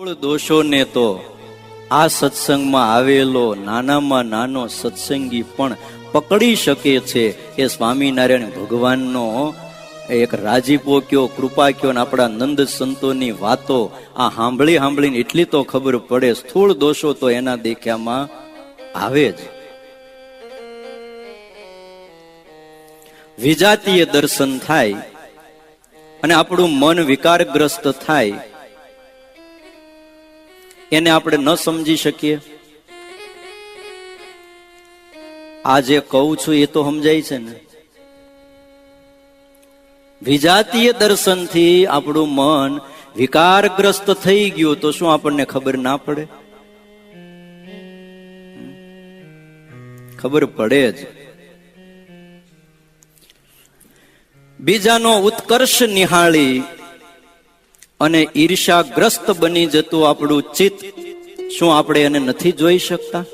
સ્થૂળ દોષોને તો આ સત્સંગમાં આવેલો નાનામાં નાનો સત્સંગી પણ પકડી શકે છે. એ સ્વામિનારાયણ ભગવાનનો એક રાજીપો કયો, કૃપા કયો, ને આપણા નંદ સંતોની વાતો આ સાંભળીને એટલી તો ખબર પડે, સ્થૂળ દોષો તો એના દેખ્યામાં આવે જ. વિજાતીય દર્શન થાય અને આપણું મન વિકારગ્રસ્ત થાય, એને આપણે ન સમજી શકીએ. આ જે કહું છું એ તો સમજાય છે ને. વિજાતીય દર્શનથી આપણું મન વિકારગ્રસ્ત થઈ ગયું તો શું આપણને ખબર ના પડે? ખબર પડે જ. બીજાનો ઉત્કર્ષ નિહાળી અને ઈર્ષાગ્રસ્ત બની જતું આપણું ચિત્ત, શું આપણે એને નથી જોઈ શકતા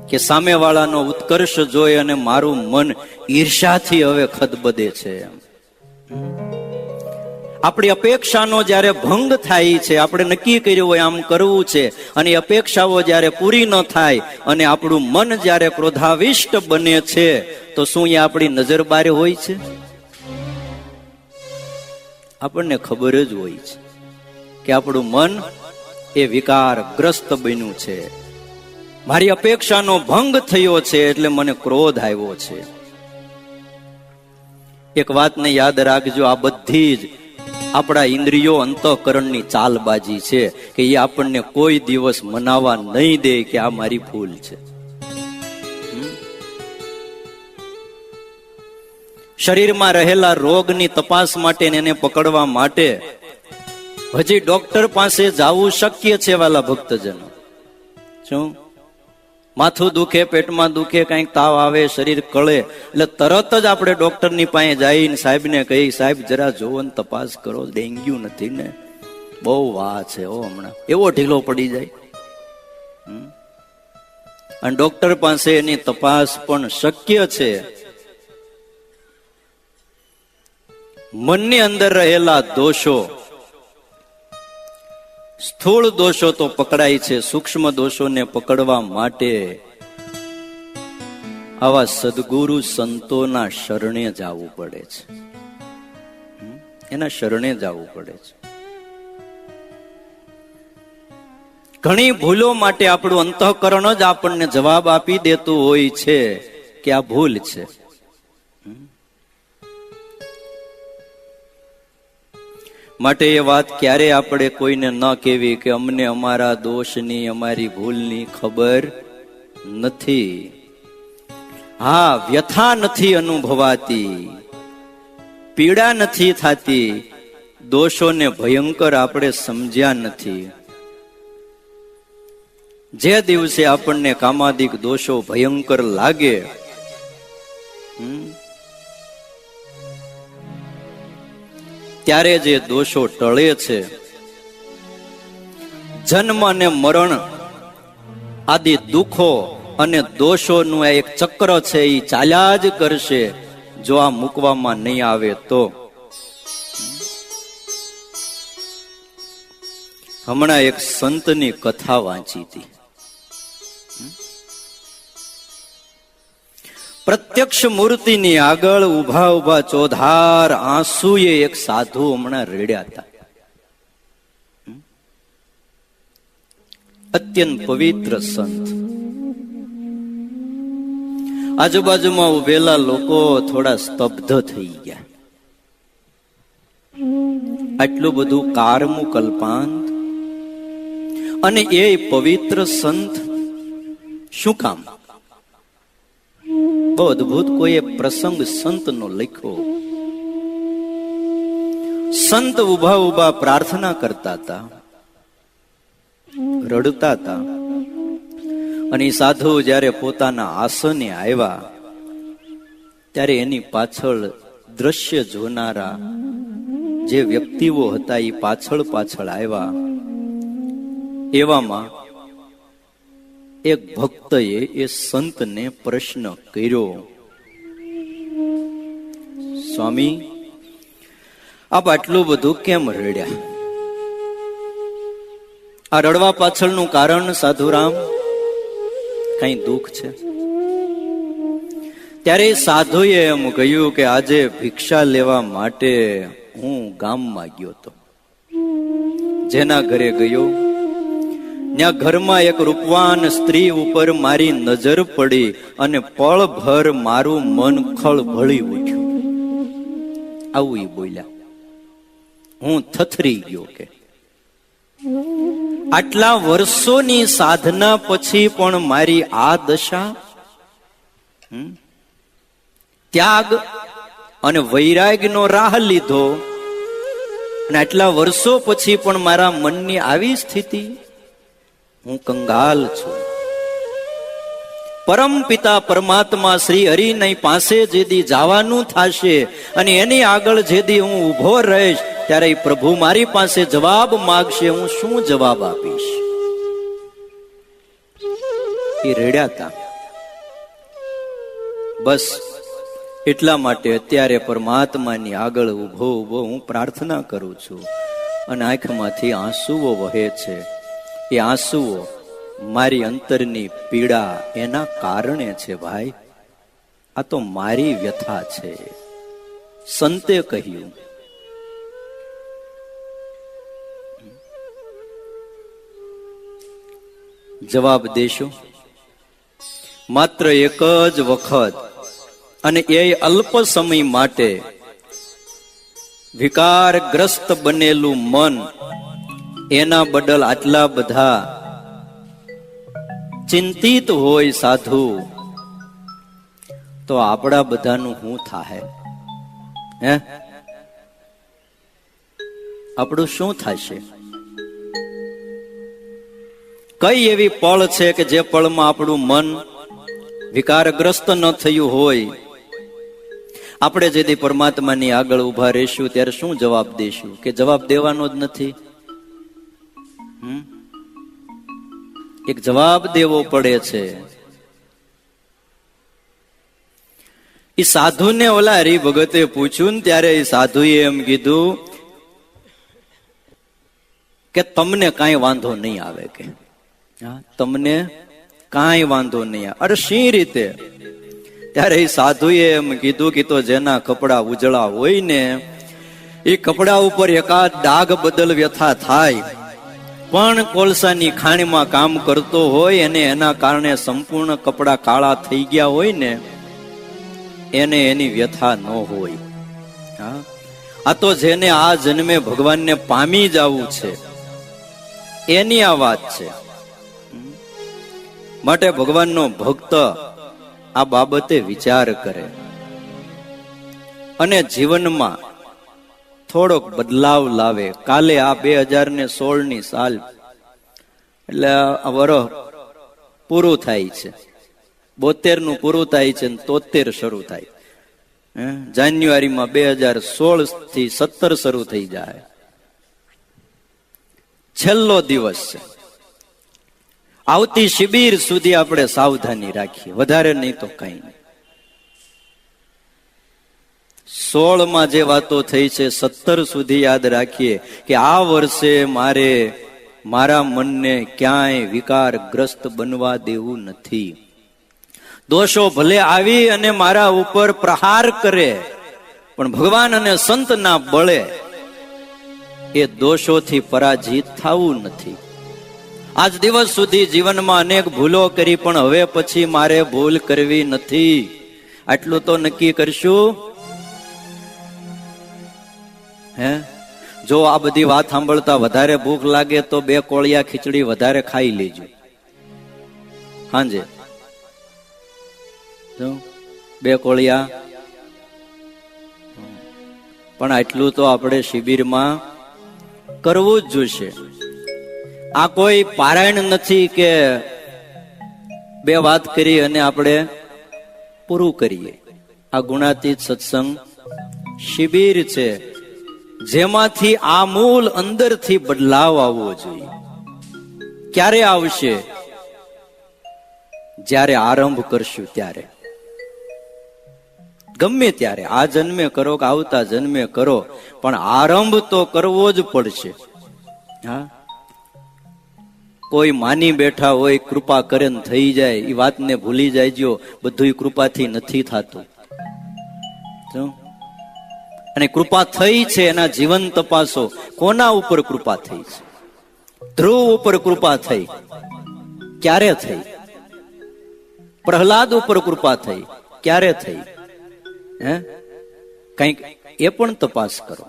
કે સામેવાળાનો ઉત્કર્ષ જોઈ અને મારું મન ઈર્ષાથી હવે ખદબદે છે? આપણી અપેક્ષાનો જ્યારે ભંગ થાય છે, આપણે નક્કી કર્યું હોય આમ કરવું છે, અને અપેક્ષાઓ જ્યારે પૂરી ન થાય અને આપણું મન જ્યારે ક્રોધાવિષ્ટ બને છે, તો શું એ આપણી નજર બારે હોય છે? આપણને ખબર જ હોય છે કે આપણું મન એ વિકારગ્રસ્ત બન્યું છે. મારી અપેક્ષાનો ભંગ થયો છે એટલે મને ક્રોધ આવ્યો છે. એક વાતને યાદ રાખજો, આ બધી જ આપણા ઇન્દ્રિયો અંતઃકરણની ચાલબાજી છે કે એ આપણને કોઈ દિવસ મનાવા નહીં દે કે આ મારી ભૂલ છે. શરીરમાં રહેલા રોગની તપાસ માટે, એને પકડવા માટે હજી ડોક્ટર પાસે જવું શક્ય છે વાલા ભક્તજનો. શું માથું દુખે, પેટમાં દુખે, કઈક તાવ આવે, શરીર કળે, એટલે તરત જ આપણે ડોક્ટરની પાસે જઈને સાહેબને કહી, સાહેબ જરા જોવો ને તપાસ કરો, ડેન્ગ્યુ નથી ને? બહુ વાહ છે હો હમણાં. એવો ઢીલો પડી જાય. અને ડોક્ટર પાસે એની તપાસ પણ શક્ય છે. મનની અંદર રહેલા દોષો, સ્થૂળ દોષો તો પકડાય છે, સૂક્ષ્મ દોષોને પકડવા માટે આવા સદગુરુ સંતોના શરણે જવું પડે છે. એના શરણે જવું પડે છે. ઘણી ભૂલો માટે આપણું અંતઃકરણ જ આપણને જવાબ આપી દેતું હોય છે કે આ ભૂલ છે. માટે એ વાત ક્યારે આપણે કોઈને ન કહેવી કે અમને અમારા દોષની, અમારી ભૂલની ખબર નથી. હા, વ્યથા નથી અનુભવાતી, પીડા નથી થતી, દોષોને ભયંકર આપણે સમજ્યા નથી. જે દિવસે આપણને કામાદિક દોષો ભયંકર લાગે, ત્યારે જે દોષો ટળે છે, જન્મ અને મરણ આદિ દુઃખો અને દોષોનું એક ચક્ર છે, એ ચાલ્યા જ કરશે જો આ મૂકવામાં નહીં આવે તો. હમણાં એક સંતની કથા વાંચી હતી. પ્રત્યક્ષ મૂર્તિની આગળ ઉભા ઉભા ચોધાર આંસુએ એક સાધુ હમણાં રેડ્યા હતા. અત્યંત પવિત્ર સંત. આજુબાજુમાં ઉભેલા લોકો થોડા સ્તબ્ધ થઈ ગયા. આટલું બધું કારમું કલ્પાંત અને એ પવિત્ર સંત શું કામ? બહુ અદભુત કોઈ પ્રસંગ સંતનો લખ્યો. સંત ઉભા ઉભા પ્રાર્થના કરતા હતા, રડતા હતા. અને સાધુ જયારે પોતાના આસને આવ્યા ત્યારે એની પાછળ દ્રશ્ય જોનારા જે વ્યક્તિઓ હતા એ પાછળ પાછળ આવ્યા. એવામાં એક ભક્તએ એ સંતને પ્રશ્ન કર્યો, સ્વામી આપ આટલું બધું કેમ રડ્યા? આ રડવા પાછળનું કારણ સાધુરામ કઈ દુઃખ છે? ત્યારે સાધુએ એમ કહ્યું કે આજે ભિક્ષા લેવા માટે હું ગામમાં ગયો હતો. જેના ઘરે ગયો ત્યાં ઘરમાં એક રૂપવાન સ્ત્રી ઉપર મારી નજર પડી અને પળભર મારું મન ખળભળી ઉઠ્યું. આવું એ બોલ્યા. હું થથરી ગયો કે આટલા વર્ષોની સાધના પછી પણ મારી આ દશા. ત્યાગ અને વૈરાગ્યનો રાહ લીધો અને આટલા વર્ષો પછી પણ મારા મનની આવી સ્થિતિ. હું કંગાલ છું. પરમ પિતા પરમાત્મા શ્રી હરિની પાસે જેદી જવાનું થશે અને એની આગળ જેદી હું ઉભો રહીશ ત્યારે પ્રભુ મારી પાસે જવાબ માંગશે. હું શું જવાબ આપીશ? એ રેડ્યા હતા. બસ એટલા માટે અત્યારે પરમાત્માની આગળ ઉભો ઉભો હું પ્રાર્થના કરું છું અને આંખમાંથી આંસુઓ વહે છે. એ આંસુઓ મારી અંતરની પીડા એના કારણે છે ભાઈ. આ તો મારી વ્યથા છે. સંતે કહ્યું જવાબ દેશો માત્ર એક જ વખત અને એ અલ્પ સમય માટે. વિકારગ્રસ્ત બનેલું મન એના બદલ આટલા બધા ચિંતિત હોય સાધુ તો આપણા બધાનું શું થાય? હે, આપણું શું થશે? કઈ એવી પળ છે કે જે પળમાં આપણું મન વિકારગ્રસ્ત ન થયું હોય? આપણે જેથી પરમાત્માની આગળ ઉભા રહીશું ત્યારે શું જવાબ દેશું? કે જવાબ દેવાનો જ નથી. એક જવાબ દેવો પડે છે. એ સાધુને ઓલા હરિભગતે પૂછ્યું ને ત્યારે એ સાધુએ એમ કીધું કે તમને કાંઈ વાંધો નહીં આવે. કે તમને કાંઈ વાંધો નહીં આવે. અરે શી રીતે? ત્યારે એ સાધુએ એમ કીધું કે તો જેના કપડા ઉજળા હોય ને એ કપડા ઉપર એકાદ ડાઘ બદલ વ્યથા થાય, પણ કોલસાની ખાણીમાં કામ કરતો હોય અને એના કારણે સંપૂર્ણ કપડા કાળા થઈ ગયા હોય ને એને એની વ્યથા ન હોય. આ તો જેને આ જન્મે ભગવાનને પામી જવું છે એની આ વાત છે. માટે ભગવાનનો ભક્ત આ બાબતે વિચાર કરે અને જીવનમાં થોડોક બદલાવ લાવે. કાલે આ 2016 સાલ એટલે વરસ પૂરું થાય છે. 72 પૂરું થાય છે ને 73 શરૂ થાય. જાન્યુઆરીમાં 2016 થી 17 શરૂ થઈ જાય. છેલ્લો દિવસ છે. આવતી શિબિર સુધી આપણે સાવધાની રાખીએ, વધારે નહીં તો કઈ નહીં. 16 જે વાતો થઈ છે 17 સુધી યાદ રાખીએ કે આ વર્ષે મારે મારા મનને ક્યાંય વિકારગ્રસ્ત બનવા દેવું નથી. દોષો ભલે આવી અને મારા ઉપર પ્રહાર કરે પણ ભગવાન અને સંતના બળે એ દોષોથી પરાજિત થવું નથી. આજ દિવસ સુધી જીવનમાં અનેક ભૂલો કરી પણ હવે પછી મારે ભૂલ કરવી નથી. આટલું તો નક્કી કરશું. હે, જો આ બધી વાત સાંભળતા વધારે ભૂખ લાગે તો 2 કોળિયા ખીચડી વધારે ખાઈ લેજો હાંજે. 2 કોળિયા. પણ આટલું તો આપણે શિબિરમાં કરવું જ જોઈશે. આ કોઈ પારાયણ નથી કે 2 વાત કરી અને આપણે પૂરું કરીએ. આ ગુણાતીત સત્સંગ શિબિર છે જેમાંથી આમૂલ અંદરથી બદલાવ આવવો જોઈએ. ક્યારે આવશે? જ્યારે આરંભ કરશું ત્યારે. ગમે ત્યારે, આ જન્મે કરો કે આવતા જન્મે કરો, પણ આરંભ તો કરવો જ પડશે. હા, કોઈ માની બેઠા હોય કૃપા કરે ને થઈ જાય, એ વાતને ભૂલી જાયજો. બધું કૃપાથી નથી થતું. અને કૃપા થઈ છે એના જીવન તપાસો. કોના ઉપર કૃપા થઈ છે? ધ્રુવ ઉપર કૃપા થઈ. ક્યારે થઈ? પ્રહલાદ ઉપર કૃપા થઈ. ક્યારે થઈ? કંઈક એ પણ તપાસ કરો.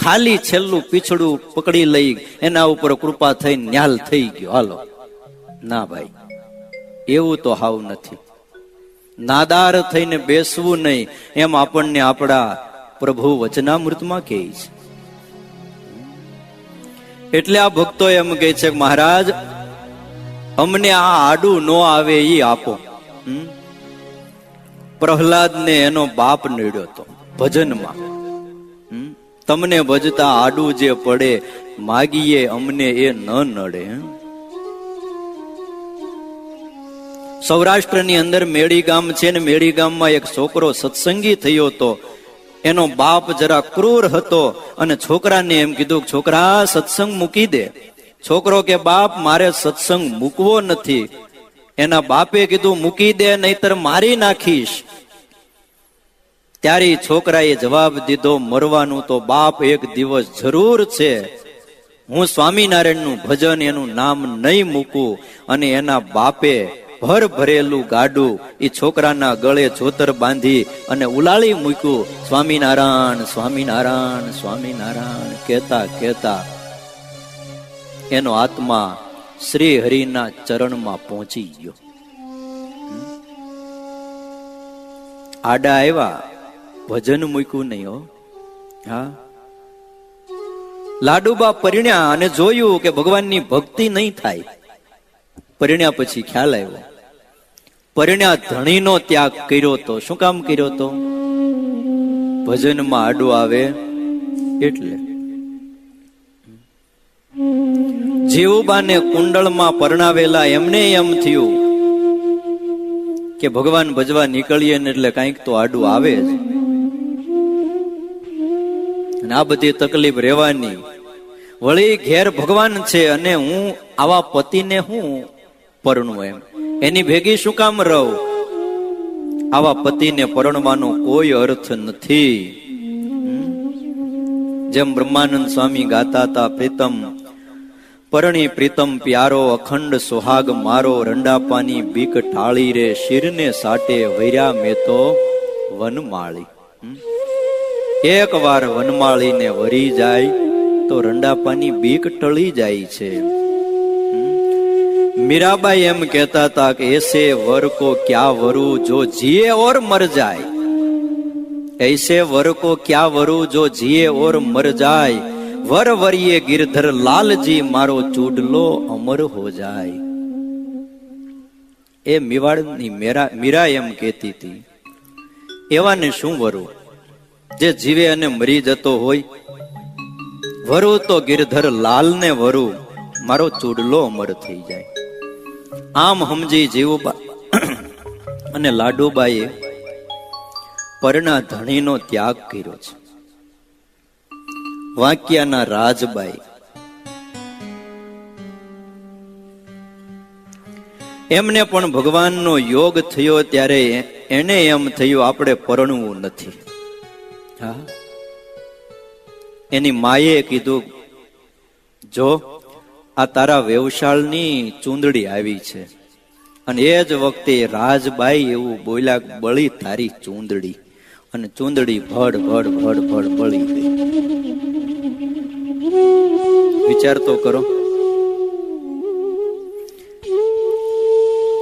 ખાલી છેલ્લું પીછડું પકડી લઈ એના ઉપર કૃપા થઈ ન્યાલ થઈ ગયો, હાલો. ના ભાઈ, એવું તો હાવ નથી. નાદાર થઈને બેસવું નહીં, એમ આપણને આપણા પ્રભુ વચનામૃતમાં કહે છે. એટલે આ ભક્તો એમ કહે છે કે મહારાજ, અમને આ આડું ન આવે એ આપો. પ્રહલાદ ને એનો બાપ નડ્યો હતો ભજનમાં. તમને ભજતા આડું જે પડે, માગીએ અમને એ ન નડે. સૌરાષ્ટ્રની અંદર મેળી ગામ છે ને, મેળી ગામમાં એક છોકરો સત્સંગી થયો હતો. એનો બાપ જરા ક્રૂર હતો અને છોકરાને એમ કીધું, છોકરા સત્સંગ મૂકી દે. છોકરો કે બાપ, મારે સત્સંગ મૂકવો નથી. એના બાપે કીધું, મૂકી દે નહીતર મારી નાખીશ. ત્યારે છોકરાએ જવાબ દીધો, મરવાનું તો બાપ એક દિવસ જરૂર છે. હું સ્વામિનારાયણનું ભજન એનું નામ નહીં મૂકું. અને એના બાપે ભર ભરેલું ગાડું એ છોકરાના ગળે જોતર બાંધી અને ઉલાળી મૂક્યું. સ્વામિનારાયણ સ્વામિનારાયણ સ્વામિનારાયણ કહેતા કહેતા એનો આત્મા શ્રી હરિના ચરણમાં પહોંચી ગયો. આડા આવ્યા, ભજન મૂક્યું નહીં. હો હા, લાડુબા પરિણ્યા અને જોયું કે ભગવાનની ભક્તિ નહીં થાય. પરિણ્યા પછી ખ્યાલ આવ્યો, પરિણ્યા ધણીનો ત્યાગ કર્યો તો. શું કામ કર્યો તો? ભજનમાં આડું આવે એટલે. જીવુબાને કુંડળમાં પરણાવેલા એમને એમ થયું કે ભગવાન ભજવા નીકળીએ ને એટલે કંઈક તો આડું આવે જ. અને આ બધી તકલીફ રહેવાની. વળી ઘેર ભગવાન છે અને હું આવા પતિને હું પરણું, એની ભેગી શું કામ રહું? આવા પતિને પરણવાનો કોઈ અર્થ નથી. જેમ બ્રહ્માનંદ સ્વામી ગાતા હતા, પ્રીતમ પરણી પ્રીતમ પ્યારો, અખંડ સુહાગ મારો, રંડાપાની બીક ટાળી રે, શિરને સાટે વૈર્યા મેં તો વનમાળી. એક વાર વનમાળીને વરી જાય તો રંડાપાની બીક ટળી જાય છે. મીરાબાઈ એમ કહેતા હતા કે એસે વર કો ક્યા વરુ જો જીએ ઓર મર જાય, ऐसे वर को क्या वरु जो जिए और मर जाए, वर वरिये गिरधर लालजी मारो चूडलो अमर हो जाए. એ મેવાડની મીરા એમ કહેતી હતી, એવાને શું વરુ જે જીવે અને મરી જતો હોય? વરુ તો ગિરધર લાલ ને વરુ, મારો ચૂડલો અમર થઈ જાય. આમ સમજી જીવુબા અને લાડુબાઈએ પરના ધણીનો ત્યાગ કર્યો છે. વાંકિયાના રાજબાઈ એમને પણ ભગવાનનો યોગ થયો ત્યારે એને એમ થયું આપણે પરણવું નથી. હા, એની માએ કીધું, જો આ તારા વ્યવશાળની ચૂંદડી આવી છે. અને એ જ વખતે રાજબાઈ એવું બોલ્યા, બળી તારી ચૂંદડી. અને ચૂંદડી ભડ ભડ ભડ ભડ બળી ગઈ. વિચાર તો કરો.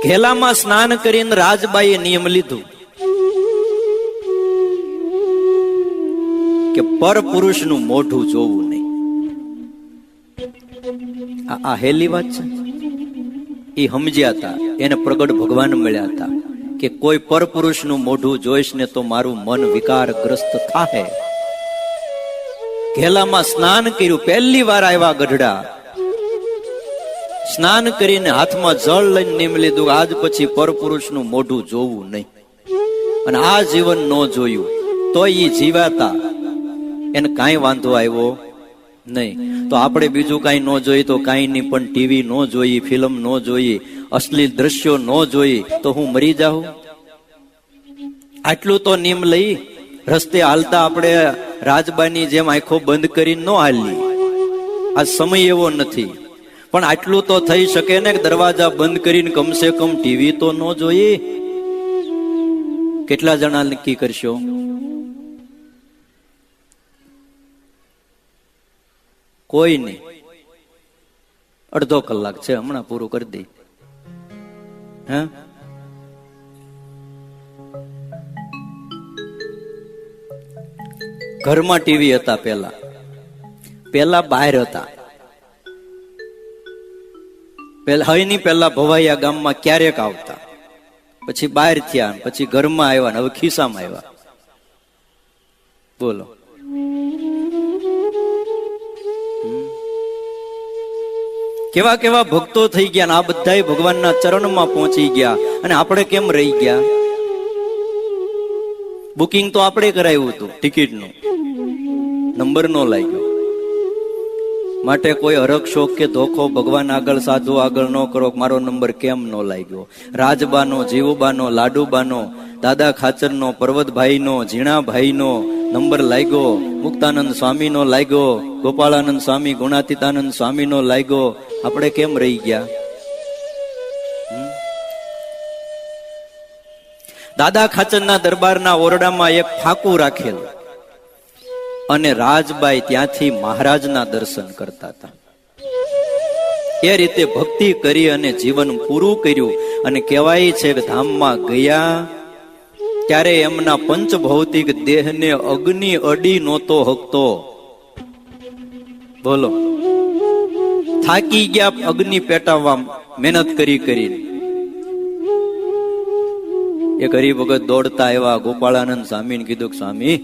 ઘેલામાં સ્નાન કરીને રાજબાઈએ નિયમ લીધું કે પર પુરુષનું મોઢું જોવું નહીં. આ હેલી વાત છે. એ સમજ્યા હતા, એને પ્રગટ ભગવાન મળ્યા હતા કે કોઈ પર પુરુષનું મોઢું જોઈશ ને તો મારું મન વિકારગ્રસ્ત થાય. ઘેલામાં સ્નાન કર્યું, પહેલી વાર આવ્યા ગઢડા. સ્નાન કરીને હાથમાં જળ લઈને નિયમ લીધું, આજ પછી પર પુરુષનું મોઢું જોવું નહીં. અને આ જીવન ન જોયું તો એ જીવાતા, એને કાંઈ વાંધો આવ્યો નહીં. તો આપણે બીજું કાંઈ ન જોઈએ તો કાંઈ નહીં, પણ ટીવી ન જોઈ, ફિલ્મ ન જોઈ, અશ્લીલ દ્રશ્યો ન જોઈ તો હું મરી જાઉં? આટલું તો નિયમ લઈ રસ્તે હાલતા આપણે રાજબાની જેમ આંખો બંધ કરીને ન હાલી. આ સમય એવો નથી, પણ આટલું તો થઈ શકે ને, દરવાજા બંધ કરીને કમસે કમ ટીવી તો ન જોઈએ. કેટલા જણા નક્કી કરશો? કોઈ નહીં. અડધો કલાક છે, હમણાં પૂરું કરી દઈ. હે, ઘરમાં ટીવી હતા પેલા બહાર હતા. પેલા ભવાઈયા ગામમાં ક્યારેક આવતા, પછી બહાર થયા, પછી ઘરમાં આવ્યા, હવે ખિસ્સામાં આવ્યા. બોલો, કેવા કેવા ભક્તો થઈ ગયા, ને આ બધા ભગવાનના ચરણમાં પહોંચી ગયા, અને આપણે કેમ રહી ગયા? બુકિંગ તો આપણે કરાવ્યું હતું ટિકિટનું, નંબર નો લાગ્યો. માટે કોઈ હરખ શોખ કે ધોખો ભગવાન આગળ, સાધુ આગળ ન કરો, મારો નંબર કેમ નો લાગ્યો. રાજબાનો, જીવુબાનો, લાડુબાનો, દાદા ખાચરનો, પર્વતભાઈનો, ઝીણાભાઈનો નંબર લાગ્યો, મુક્તાનંદ સ્વામીનો લાગ્યો, ગોપાળાનંદ સ્વામી, ગુણાતીતાનંદ સ્વામીનો લાગ્યો. આપણે કેમ રહી ગયા? દાદા ખાચરના દરબારના ઓરડામાં એક ફાકું રાખેલ, અને રાજબાઈ ત્યાંથી મહારાજના દર્શન કરતા હતા. એ રીતે ભક્તિ કરી અને જીવન પૂરું કર્યું. અને કહેવાય છે કે ધામમાં ગયા ત્યારે એમના પંચભૌતિક દેહને અગ્નિ અડી નહોતો હકતો. બોલો, થાકી ગયા અગ્નિ પેટાવવા મહેનત કરી. એક હરિભગત દોડતા આવ્યા, ગોપાળાનંદ સ્વામીને કીધું કે સ્વામી,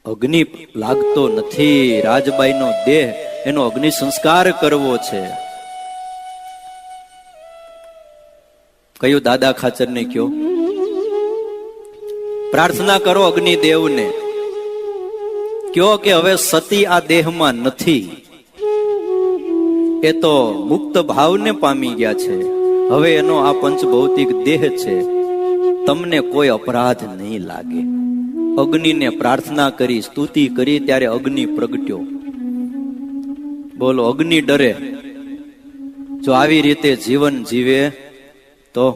અગ્નિ લાગતો નથી, રાજબાઈનો દેહ, એનો અગ્નિ સંસ્કાર કરવો છે. કયું? દાદા ખાચરને કયો, પ્રાર્થના કરો અગ્નિદેવને, કયો કે હવે સતી આ દેહમાં નથી, એ તો મુક્ત ભાવને પામી ગયા છે, હવે એનો આ પંચભૌતિક દેહ છે, તમને કોઈ અપરાધ નહીં લાગે. અગ્નિને પ્રાર્થના કરી, સ્તુતિ કરી, ત્યારે અગ્નિ પ્રગટ્યો. બોલો, અગ્નિ ડરે? જો આવી રીતે જીવન જીવે તો.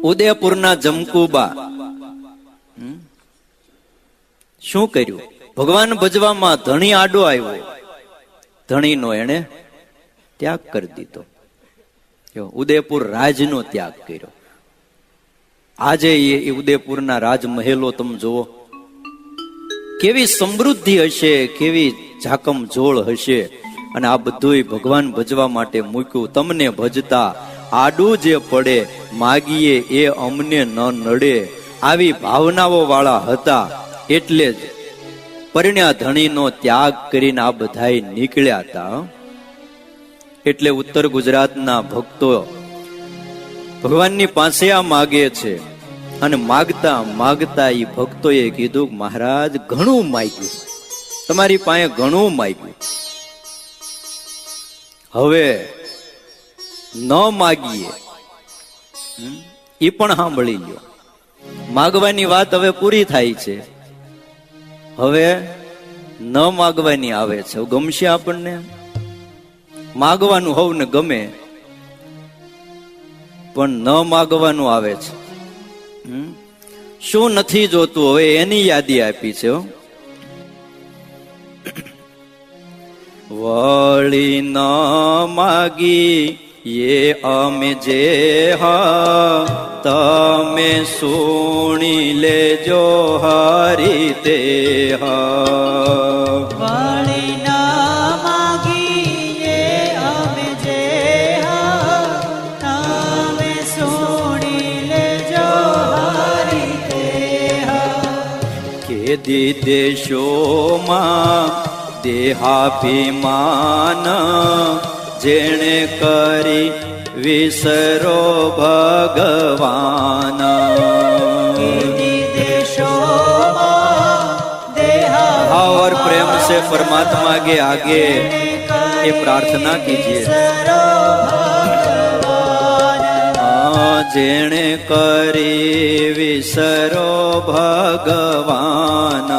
ઉદયપુરના જમકુબા શું કર્યું? ભગવાન ભજવામાં ધણી આડો આવ્યો, ધણીનો એને ત્યાગ કરી દીધો. ઉદયપુર રાજનો ત્યાગ કર્યો. આજે એ ઉદયપુરના રાજમહેલો તમે જુઓ, કેવી સમૃદ્ધિ હશે, કેવી ઝાકમ જોળ હશે. અને આ બધું ભગવાન ભજવા માટે મૂક્યું. તમને ભજતા આડું જે પડે, માગીએ એ અમને ન નડે, આવી ભાવનાઓ વાળા હતા. એટલે જ પરણ્યા ધણીનો ત્યાગ કરીને આ બધા નીકળ્યા હતા. એટલે ઉત્તર ગુજરાતના ભક્તો ભગવાનની પાસે આ માગે છે. અને માગતા માગતા એ ભક્તોએ કીધું, મહારાજ ઘણું માગ્યું, તમારી પાસે ઘણું માગ્યું, હવે ન માગીએ. એ પણ સાંભળી લ્યો, માગવાની વાત હવે પૂરી થાય છે, હવે ન માગવાની આવે છે. ગમશે આપણને? માગવાનું હોવ ને ગમે, પણ ન માગવાનું આવે છે. શું નથી જોતું હવે એની યાદી આપી છે. વળી ન માગી એ અમે જે હા, તમે સુણી લેજો હારી તે હા. વળી ન માગી એ અમે જે હા, તમે સુણી લેજો હારી તે હા. કેદી દેશોમાં દેહાભિમાન જેણે કરી વિસરો ભગવાન. કેદી દેશોમાં से परमात्मा के आगे ये प्रार्थना कीजिए। जेणे करी विसरो भगवान,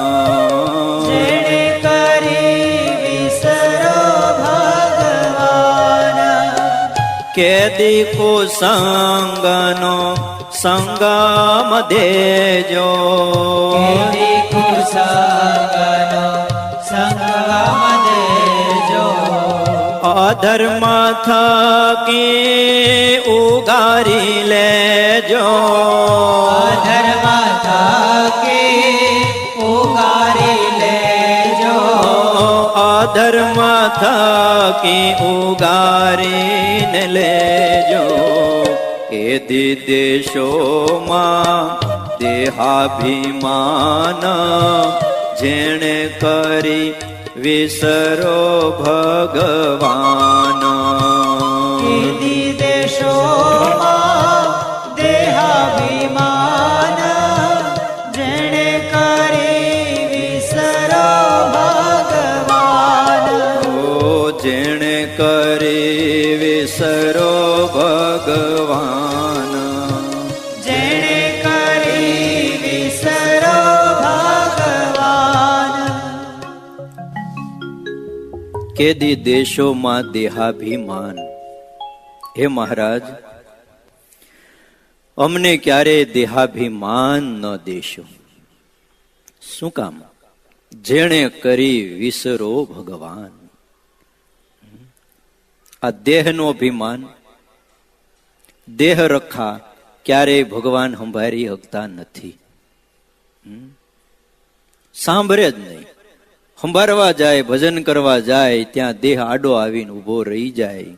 जेणे करी विसरो भगवान, केदी कुसंगनो संगम देजो, केदी कुसंगनो संगम देजो, अधर्म थकी उगारी लेजो, अधर्म थकी उगारी लेजो, अधर्म थकी उगारी ने लेजो, केदी देशो मां देहाभिमान, जेणे करी विसरो भगवान, केदी देशोમાં દેહાભિમાન, જેણે કરી વિસરો ભગવાન, જેણે કરી વિસરો ભગવાન, જેણે કરી વિસરો ભગવાન. કેદી દેશોમાં દેહાભિમાન. હે મહારાજ, અમને ક્યારે દેહાભિમાન ન દેશો. શું કામ? જેણે કરી વિસરો ભગવાન. આ દેહનો અભિમાન, દેહ રખા ક્યારેય ભગવાન સંભાળી શકતા નથી. સાંભળે જ નહીં. સંભાળવા જાય, ભજન કરવા જાય, ત્યાં દેહ આડો આવીને ઉભો રહી જાય.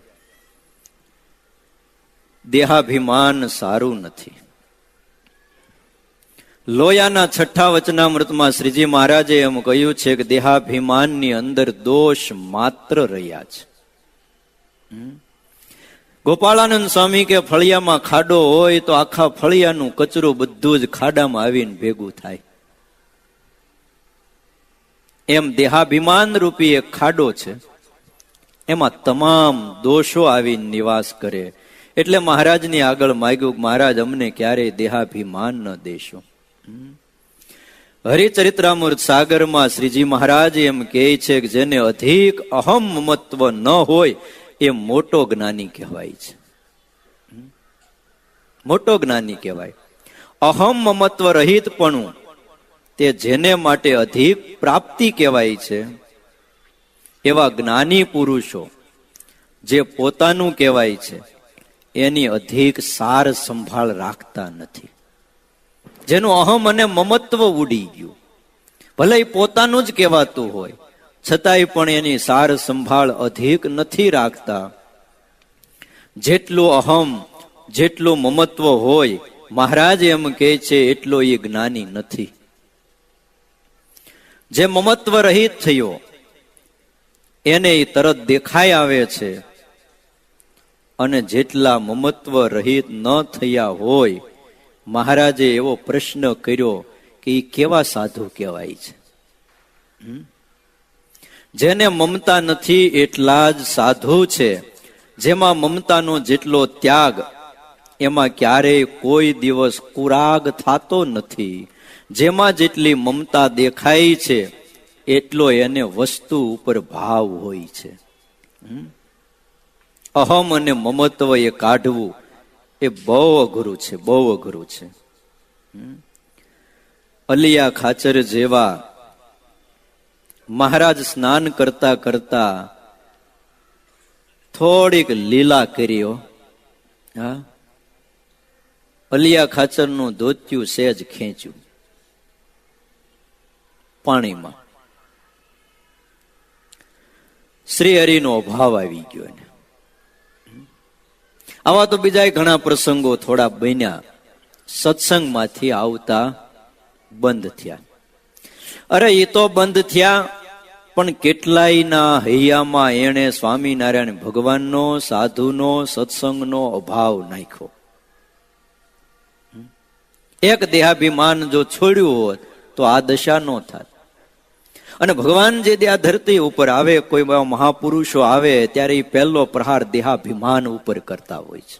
દેહાભિમાન સારું નથી. લોયાના 6 વચનામૃતમાં શ્રીજી મહારાજે એમ કહ્યું છે કે દેહાભિમાનની અંદર દોષ માત્ર રહ્યા છે. ગોપાળાનંદ સ્વામી કે ફળિયામાં ખાડો હોય તો આખા ફળિયાનું કચરું બધું જ ખાડામાં આવીને ભેગું થાય. એમ દેહાભિમાન રૂપી એક ખાડો છે, એમાં તમામ દોષો આવીને નિવાસ કરે. એટલે મહારાજની આગળ માગ્યું, મહારાજ અમને ક્યારેય દેહાભિમાન ન દેશો. હરિચરિત્રામૃત સાગરમાં શ્રીજી મહારાજ એમ કહે છે કે જેને અધિક અહમ મમત્વ ન હોય એ મોટો જ્ઞાની કહેવાય છે. મોટો જ્ઞાની કહેવાય. અહમ મમત્વ રહિતપણું તે જેને માટે અધિક પ્રાપ્તિ કહેવાય છે. એવા જ્ઞાની પુરુષો જે પોતાનું કહેવાય છે એની અધિક સાર સંભાળ રાખતા નથી. જેનું અહમ અને મમત્વ ઉડી ગયું, ભલે પોતાનું જ કહેવાતું હોય છતાંય પણ એની સાર સંભાળ અધિક નથી રાખતા. જેટલું અહમ, જેટલું મમત્વ હોય, મહારાજ એમ કહે છે એટલો એ જ્ઞાની નથી. જે મમત્વ રહિત થયો એને તરત દેખાઈ આવે છે, અને જેટલા મમત્વ રહિત ન થયા હોય, મહારાજે એવો પ્રશ્ન કર્યો કે એ કેવા સાધુ કહેવાય છે. જેને મમતા નથી એટલા જ સાધુ છે. જેમાં મમતાનો જેટલો ત્યાગ, એમાં ક્યારેય કોઈ દિવસ કુરાગ થતો નથી. જેમાં જેટલી મમતા દેખાય છે એટલો એને વસ્તુ ઉપર ભાવ હોય છે. અહમ અને મમત્વ એ કાઢવું એ બહુ અઘરું છે, બહુ અઘરું છે. અલિયા ખાચર જેવા મહારાજ સ્નાન કરતા કરતા થોડીક લીલા કર્યો. હા, અલિયા ખાચરનું ધોતિયું સહેજ ખેંચ્યું પાણીમાં. શ્રી હરિનો અભાવ આવી ગયો એને. આવા તો બીજા ઘણા પ્રસંગો થોડા બન્યા, સત્સંગમાંથી આવતા બંધ થયા. અરે એ તો બંધ થયા, પણ કેટલાયના હૈયામાં એણે સ્વામિનારાયણ ભગવાનનો, સાધુનો, સત્સંગનો અભાવ નાખ્યો. એક દેહાભિમાન જો છોડ્યું હોત તો આ દશા ન થાત. અને ભગવાન જે આ ધરતી ઉપર આવે, કોઈ મહાપુરુષો આવે ત્યારે એ પહેલો પ્રહાર દેહાભિમાન ઉપર કરતા હોય છે.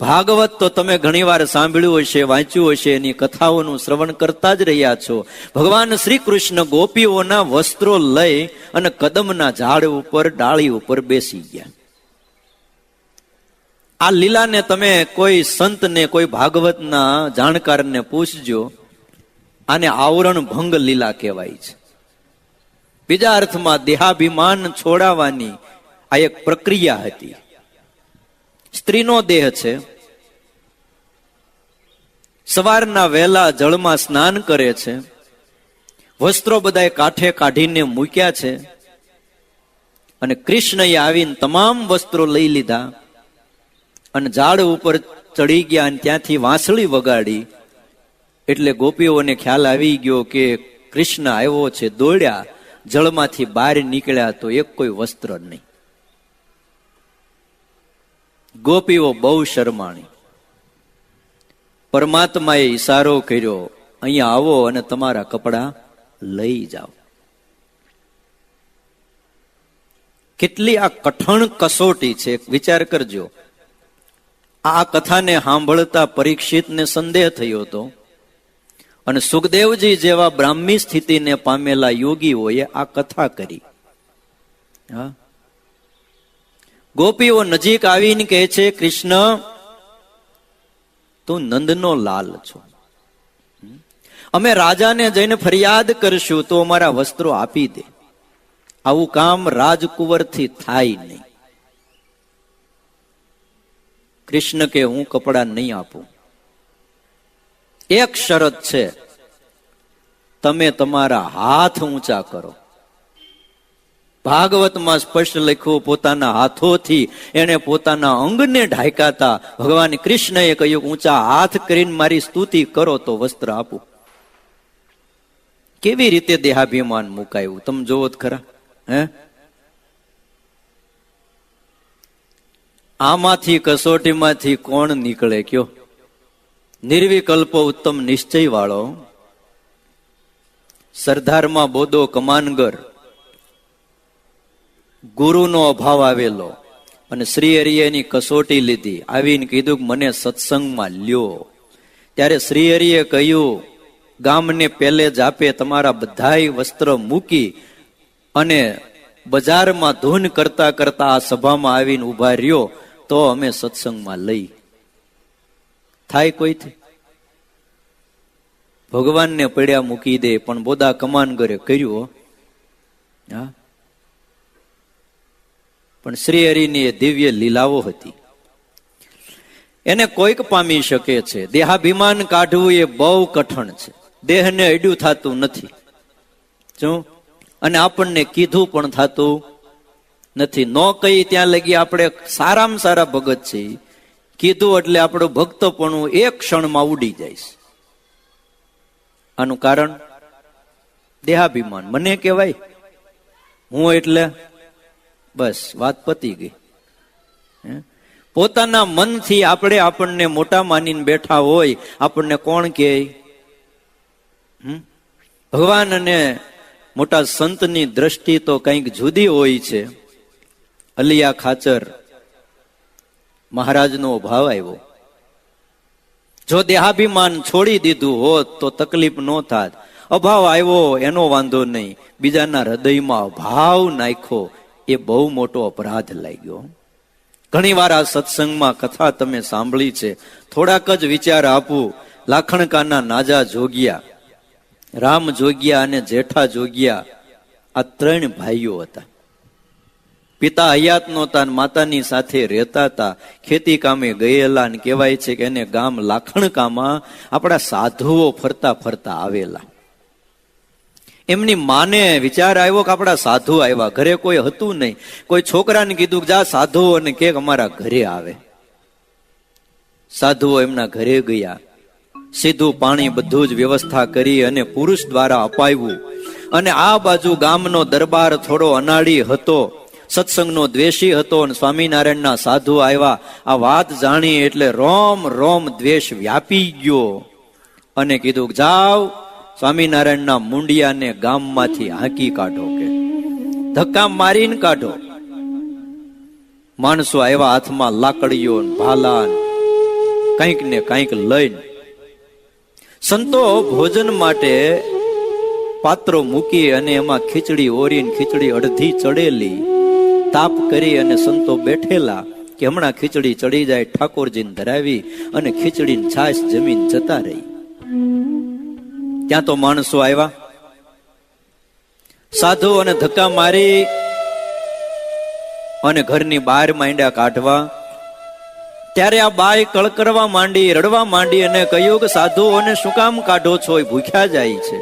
ભાગવત તો તમે ઘણીવાર સાંભળ્યું હશે, વાંચ્યું હશે, એની કથાઓનું શ્રવણ કરતા જ રહ્યા છો. ભગવાન શ્રી કૃષ્ણ ગોપીઓના વસ્ત્રો લઈ અને કદમના ઝાડ ઉપર, ડાળી ઉપર બેસી ગયા. આ લીલાને તમે કોઈ સંતને, કોઈ ભાગવતના જાણકારને પૂછજો, આને આવરણ ભંગ લીલા કહેવાય છે. બીજા અર્થમાં દેહાભિમાન છોડાવવાની આ એક પ્રક્રિયા હતી. સ્ત્રીનો દેહ છે, સવારના વહેલા જળમાં સ્નાન કરે છે, વસ્ત્રો બધાએ કાંઠે કાઢીને મૂક્યા છે, અને કૃષ્ણએ આવીને તમામ વસ્ત્રો લઈ લીધા અને ઝાડ ઉપર ચડી ગયા અને ત્યાંથી વાંસળી વગાડી. એટલે ગોપીઓને ખ્યાલ આવી ગયો કે કૃષ્ણ આવ્યો છે. દોડ્યા, જળમાંથી બહાર નીકળ્યા તો એક કોઈ વસ્ત્ર નહીં. ગોપીઓ બહુ શરમાણી. પરમાત્માએ ઈશારો કર્યો, અહીંયા આવો અને તમારા કપડા લઈ જાઓ. કેટલી આ કઠણ કસોટી છે, વિચાર કરજો. આ કથાને સાંભળતા પરીક્ષિતને સંદેહ થયો હતો, અને સુખદેવજી જેવા બ્રાહ્મી સ્થિતિને પામેલા યોગીઓએ આ કથા કરી. હા, ગોપીઓ નજીક આવીને કહે છે, કૃષ્ણ તું નંદનો લાલ છો, અમે રાજાને જઈને ફરિયાદ કરશું તો અમારા વસ્ત્રો આપી દે. આવું કામ રાજકુંવરથી થાય નહીં. કૃષ્ણ કે હું કપડા નહીં આપું, એક શરત છે, તમે તમારા હાથ ઊંચા કરો. ભાગવતમાં સ્પષ્ટ લખ્યું, પોતાના હાથોથી એને પોતાના અંગને ઢાંકાતા ભગવાન કૃષ્ણએ કહ્યું, ઊંચા હાથ કરીને મારી સ્તુતિ કરો તો વસ્ત્ર આપું. કેવી રીતે દેહાભિમાન મુકાયું તમે જોવો જ ખરા. હે, આમાંથી કસોટીમાંથી કોણ નીકળે કયો? નિર્વિકલ્પ ઉત્તમ નિશ્ચય વાળો, સરદારમાં બોધો કમાનગર, ગુરુનો અભાવ આવેલો, અને શ્રી હરિએ એની કસોટી લીધી. આવીને કીધું કે મને સત્સંગમાં લ્યો. ત્યારે શ્રી હરિએ કહ્યું, ગામને પહેલે જ આપે તમારા બધાય વસ્ત્ર મૂકી અને બજારમાં ધૂન કરતા કરતા આ સભામાં આવીને ઉભા રહ્યો તો અમે સત્સંગમાં લઈ. થાય કોઈથી? ભગવાનને પડ્યા મૂકી દે, પણ બોધા કમાનગરે કર્યું. હા, પણ શ્રી હરિની એ દિવ્ય લીલાઓ હતી. એને કોઈક પામી શકે છે. દેહાભિમાન કાઢવું એ બહુ કઠણ છે. દેહને અડ્યું થતું નથી, શું? અને આપણને કીધું પણ થતું નથી. ન કહી ત્યાં લગી આપણે સારામાં સારા ભગત છે. કીધું એટલે આપણું ભક્તપણું એક ક્ષણમાં ઉડી જાય. આનું કારણ દેહાભિમાન. મને કહેવાય હું એટલે બસ વાત પતી ગઈ. પોતાના મનથી આપણને મોટા માનીને બેઠા હોય, આપણને કોણ કહે? ભગવાન અને મોટા સંતની દ્રષ્ટિ તો કંઈક જુદી હોય છે. અલિયા ખાચર મહારાજનો ભાવ આવ્યો. જો દેહાભિમાન છોડી દીધું હોત તો તકલીફ ન થાત. અભાવ આવ્યો એનો વાંધો નહીં, બીજાના હૃદયમાં અભાવ નાખ્યો એ બહુ મોટો અપરાધ લાગ્યો. ઘણી વાર આ સત્સંગમાં કથા તમે સાંભળી છે. થોડાક જ વિચાર આપું. લાખણકાના નાજા જોગિયા, રામ જોગિયા અને જેઠા જોગિયા, આ ત્રણ ભાઈઓ હતા. પિતા હયાત નહોતા, માતાની સાથે રહેતા હતા. ખેતી કામે ગયેલા, અને કહેવાય છે કે એને ગામ લાખણકામાં આપણા સાધુઓ ફરતા ફરતા આવેલા. એમની માને વિચાર આવ્યો કે આપણા સાધુ આવ્યા. ઘરે કોઈ હતું નહીં. કોઈ છોકરાને કીધું જા સાધુઓને કે અમારા ઘરે આવે. સાધુઓ એમના ઘરે ગયા. સીધું પાણી બધું જ વ્યવસ્થા કરી અને પુરુષ દ્વારા અપાવ્યું. અને આ બાજુ ગામનો દરબાર થોડો અનાળી હતો, સત્સંગનો દ્વેષી હતો, અને સ્વામિનારાયણના સાધુ આવ્યા. આ વાત જાણી એટલે રોમ રોમ દ્વેષ વ્યાપી ગયો અને કીધું જાઓ સ્વામિનારાયણના મુંડિયાને ગામમાંથી હાંકી કાઢો, કે ધક્કા મારીને કાઢો. માણસો આવ્યા, હાથમાં લાકડીઓ ભાલા કંઈક ને કંઈક લઈને. સંતો ભોજન માટે પાત્રો મૂકી અને એમાં ખીચડી ઓરીને, ખીચડી અડધી ચડેલી તાપ કરી અને સંતો બેઠેલા કે હમણાં ખીચડી ચડી જાય, ઠાકોરજીને ધરાવી અને ખીચડીની છાશ જમીન જતા રહી. ત્યાં તો માણસો આવ્યા, સાધુ અને ધક્કા મારી અને ઘરની બહાર માંડ્યા કાઢવા. ત્યારે આ બાઈ કળકરવા માંડી, રડવા માંડી અને કહ્યું કે સાધુઓને શું કામ કાઢો છો? એ ભૂખ્યા જાય છે.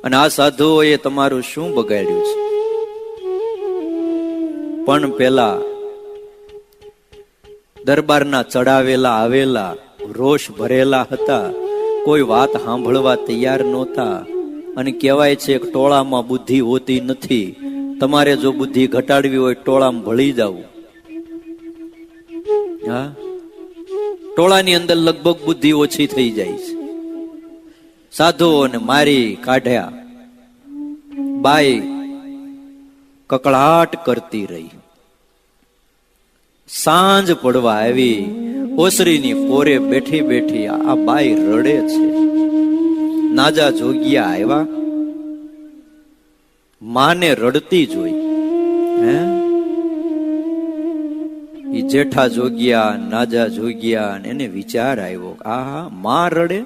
અને આ સાધુઓએ તમારું શું બગાડ્યું છે? પણ પેલા દરબારના ચડાવેલા આવેલા રોષ ભરેલા હતા, કોઈ વાત સાંભળવા તૈયાર નહોતા. અને કહેવાય છે કે ટોળામાં બુદ્ધિ હોતી નથી. તમારે જો બુદ્ધિ ઘટાડવી હોય ટોળામાં ભળી જવું. હા, ટોળાની અંદર લગભગ બુદ્ધિ ઓછી થઈ જાય છે. સાધુઓને મારી કાઢ્યા. બાઈ કકળાટ કરતી રહી. સાંજ પડવા આવી, ઓસરીની પોરે બેઠી બેઠી આ બાઈ રડે છે. નાજા જોગિયા આવ્યા, માને રડતી જોઈ. એ જેઠા જોગિયા, નાજા જોગિયા, એને વિચાર આવ્યો, આ માં રડે.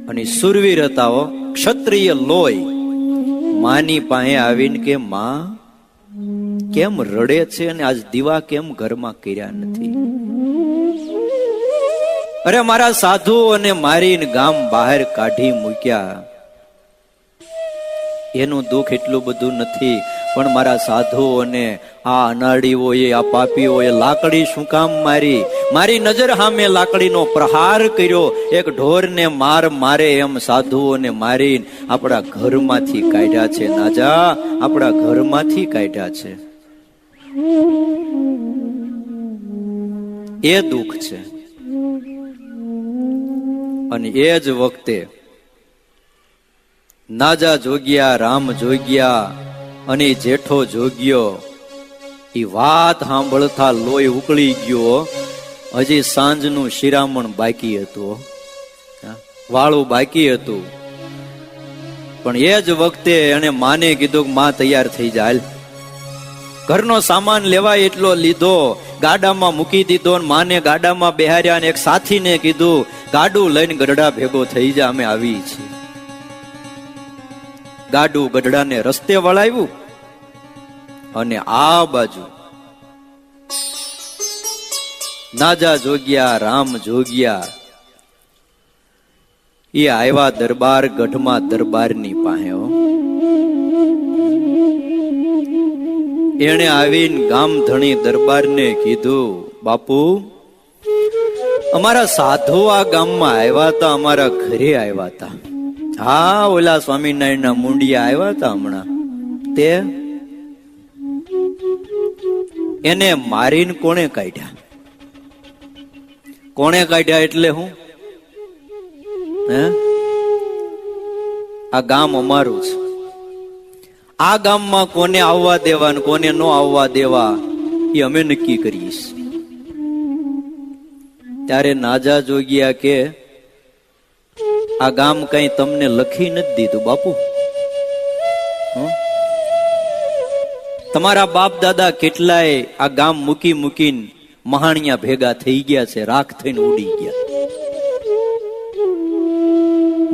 અને સુરવીર હતા, ક્ષત્રિય લોહી, માની પાસે આવીને કે માં કેમ રડે છે અને આજ દીવા કેમ ઘરમાં કર્યા નથી? અરે મારા સાધુઓને મારીને ગામ બહાર કાઢી મૂક્યા. એનું દુઃખ એટલું બધું નથી, પણ મારા સાધુઓને આ અનાડીઓએ, આ પાપીઓએ લાકડી શું કામ મારી? મારી નજર સામે લાકડીનો પ્રહાર કર્યો. એક ઢોરને મારે એમ સાધુઓને મારીને આપણા ઘરમાંથી કાઢ્યા છે. નાજા, આપણા ઘરમાંથી કાઢ્યા છે. એ દુઃખ છે. અને એ જ વખતે નાજા જોગ્યા, રામ જોગ્યા અને જેઠો જોગ્યો, એ વાત સાંભળતા લોહી ઉકળી ગયો. હજી સાંજનું શિરામણ બાકી હતું, વાળું બાકી હતું. પણ એ જ વખતે એને માને કીધું કે માં તૈયાર થઈ જાય, ઘરનો સામાન લેવાય એટલો લીધો, ગાડામાં મૂકી દીધો. માને ગાડામાં બેહાર્યા અને એક સાથીને કીધું ગાડું લઈને ગઢડા ભેગો થઈ જા, અમે આવી છીએ. ગાડું ગઢડાને રસ્તે વળાવ્યું અને આ બાજુ નાજા જોગ્યા, રામ જોગ્યા એ આવ્યા દરબાર ગઢમાં, દરબારની પાસે. એને આવીને ગામ ધણી દરબારને કીધું, બાપુ અમારા સાધુ આ ગામમાં આવ્યા હતા, અમારા ઘરે આવ્યા હતા. હા, ઓલા સ્વામિનારાયણના મુંડિયા આવ્યા હતા હમણાં. તે એને મારીને કોણે કાઢ્યા? કોણે કાઢ્યા એટલે હું? આ ગામ અમારું છે. આ ગામમાં કોને આવવા દેવા ને કોને ન આવવા દેવા એ અમે નક્કી કરીએ. ત્યારે નાજા જોગ્યા કે આ ગામ કઈ તમને લખી નથી દીધું બાપુ. તમારા બાપ દાદા કેટલાય આ ગામ મૂકી મૂકીને મહાણિયા ભેગા થઈ ગયા છે, રાખ થઈને ઉડી ગયા.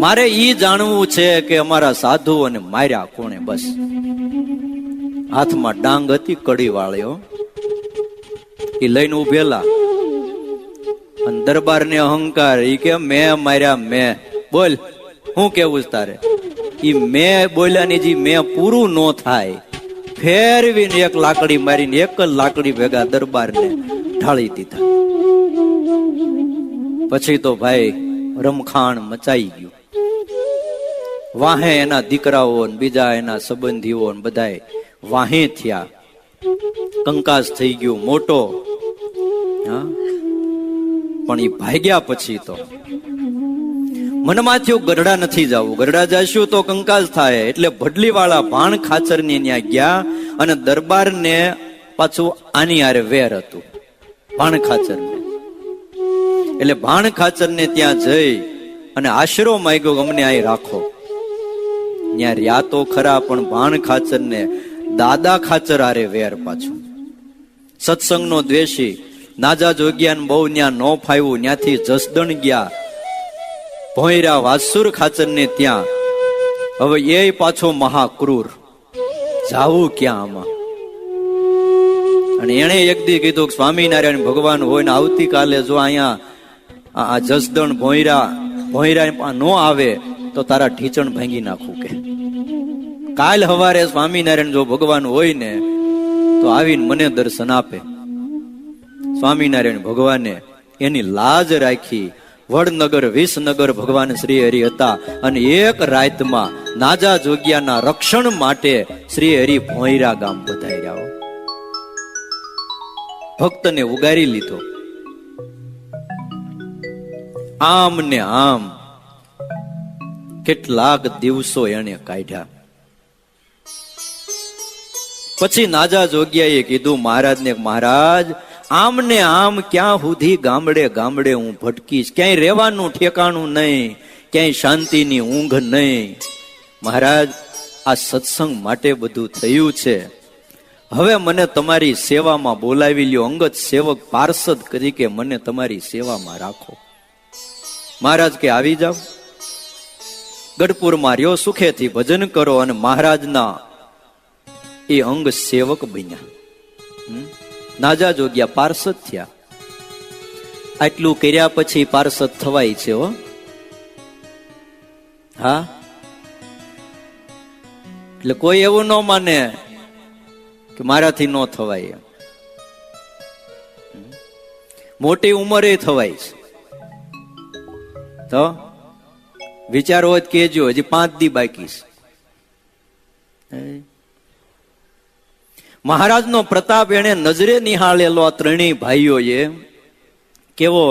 મારે ઈ જાણવું છે કે અમારા સાધુઓને માર્યા કોણે? બસ. હાથમાં ડાંગ હતી કડી વાળ્યો, એ લઈને ઉભેલા. અને દરબારને અહંકાર, ઈ કે મેં માર્યા, મેં. બોલ, હું કેવું તારે? ઈ મેં બોલ્યાની જે મેં પૂરું ન થાય, ફેરવીને એક લાકડી મારીને એક જ લાકડી ભેગા દરબારને ઢાળી દીધા. પછી તો ભાઈ રમખાણ મચાઈ ગયું. વાહે એના દીકરાઓ બીજા એના સંબંધીઓ બધાય વાહે થયા. કંકાસ થઈ ગયો મોટો. હા, પણ એ ભાગ્યા પછી તો મનમાં થયું ગરડા નથી જવું, ગરડા જશું તો કંકાસ થાય, એટલે ભડલી વાળા ભાણ ખાચર ની ત્યાં ગયા અને દરબાર ને પાછું આની હારે વેર હતું ભાણ ખાચર ને. એટલે ભાણ ખાચર ને ત્યાં જઈ અને આશરો માંગ્યો, અમને અહીં રાખો. ત્યાં રહ્યા તો ખરા, પણ ભાણ ખાચર ને દાદા ખાચર હારે વેર પાછું. સત્સંગ નો દ્વેષી નાજા જોગ્યાન બહુ ત્યાં ન ફાવ્યું, ત્યાંથી જસદણ ગયા ભોંયરા વાસુર ખાચર ને ત્યાં. હવે એ પાછો મહાક્રૂર, જાવું ક્યાં આમાં? અને એને એક દી કીધું સ્વામિનારાયણ ભગવાન હોય ને આવતીકાલે જો અહીંયા આ જસદણ ભોંયરા નો આવે તો તારા ઢીચણ ભાંગી નાખું. કે કાલ હવારે સ્વામિનારાયણ જો ભગવાન હોય ને તો આવીને મને દર્શન આપે. સ્વામિનારાયણ ભગવાને એની લાજ રાખી. વડનગર વિસનગર ભગવાન શ્રી હરિ હતા અને એક રાતમાં નાજા જોગ્યાના રક્ષણ માટે શ્રી હરિ ભોંયરા ગામ પધાર્યા. ભક્તને ઉગારી લીધો. આમ ને આમ કેટલાક દિવસો એને કાઢ્યા. પછી નાજા જોગ્યાએ કીધું મહારાજને, મહારાજ આમ ને આમ ક્યાં સુધી ગામડે ગામડે હું ભટકીશ, ક્યાંય રહેવાનું ઠેકાણું નહીં, ક્યાંય શાંતિની ઊંઘ નહીં. મહારાજ આ સત્સંગ માટે બધું થયું છે, હવે મને તમારી સેવામાં બોલાવી લ્યો, અંગત સેવક પાર્ષદ તરીકે મને તમારી સેવામાં રાખો. મહારાજ કે આવી જાવ. ગઢપુરમાં રહ્યો, સુખેથી ભજન કરો. અને મહારાજના એ અંગ સેવક બન્યા. નાજા જોગ્યા પાર્ષદ થયા. આટલું કર્યા પછી પાર્ષદ થવાય છે હો. હા, એટલે કોઈ એવું ન માને કે મારાથી ન થવાય. મોટી ઉંમરે થવાય છે. તો વિચાર હોય કેજો, હજી 5 દી બાકી છે. મહારાજનો પ્રતાપ એને નજરે નિહાળેલો આ ત્રણેય ભાઈઓએ. કેવો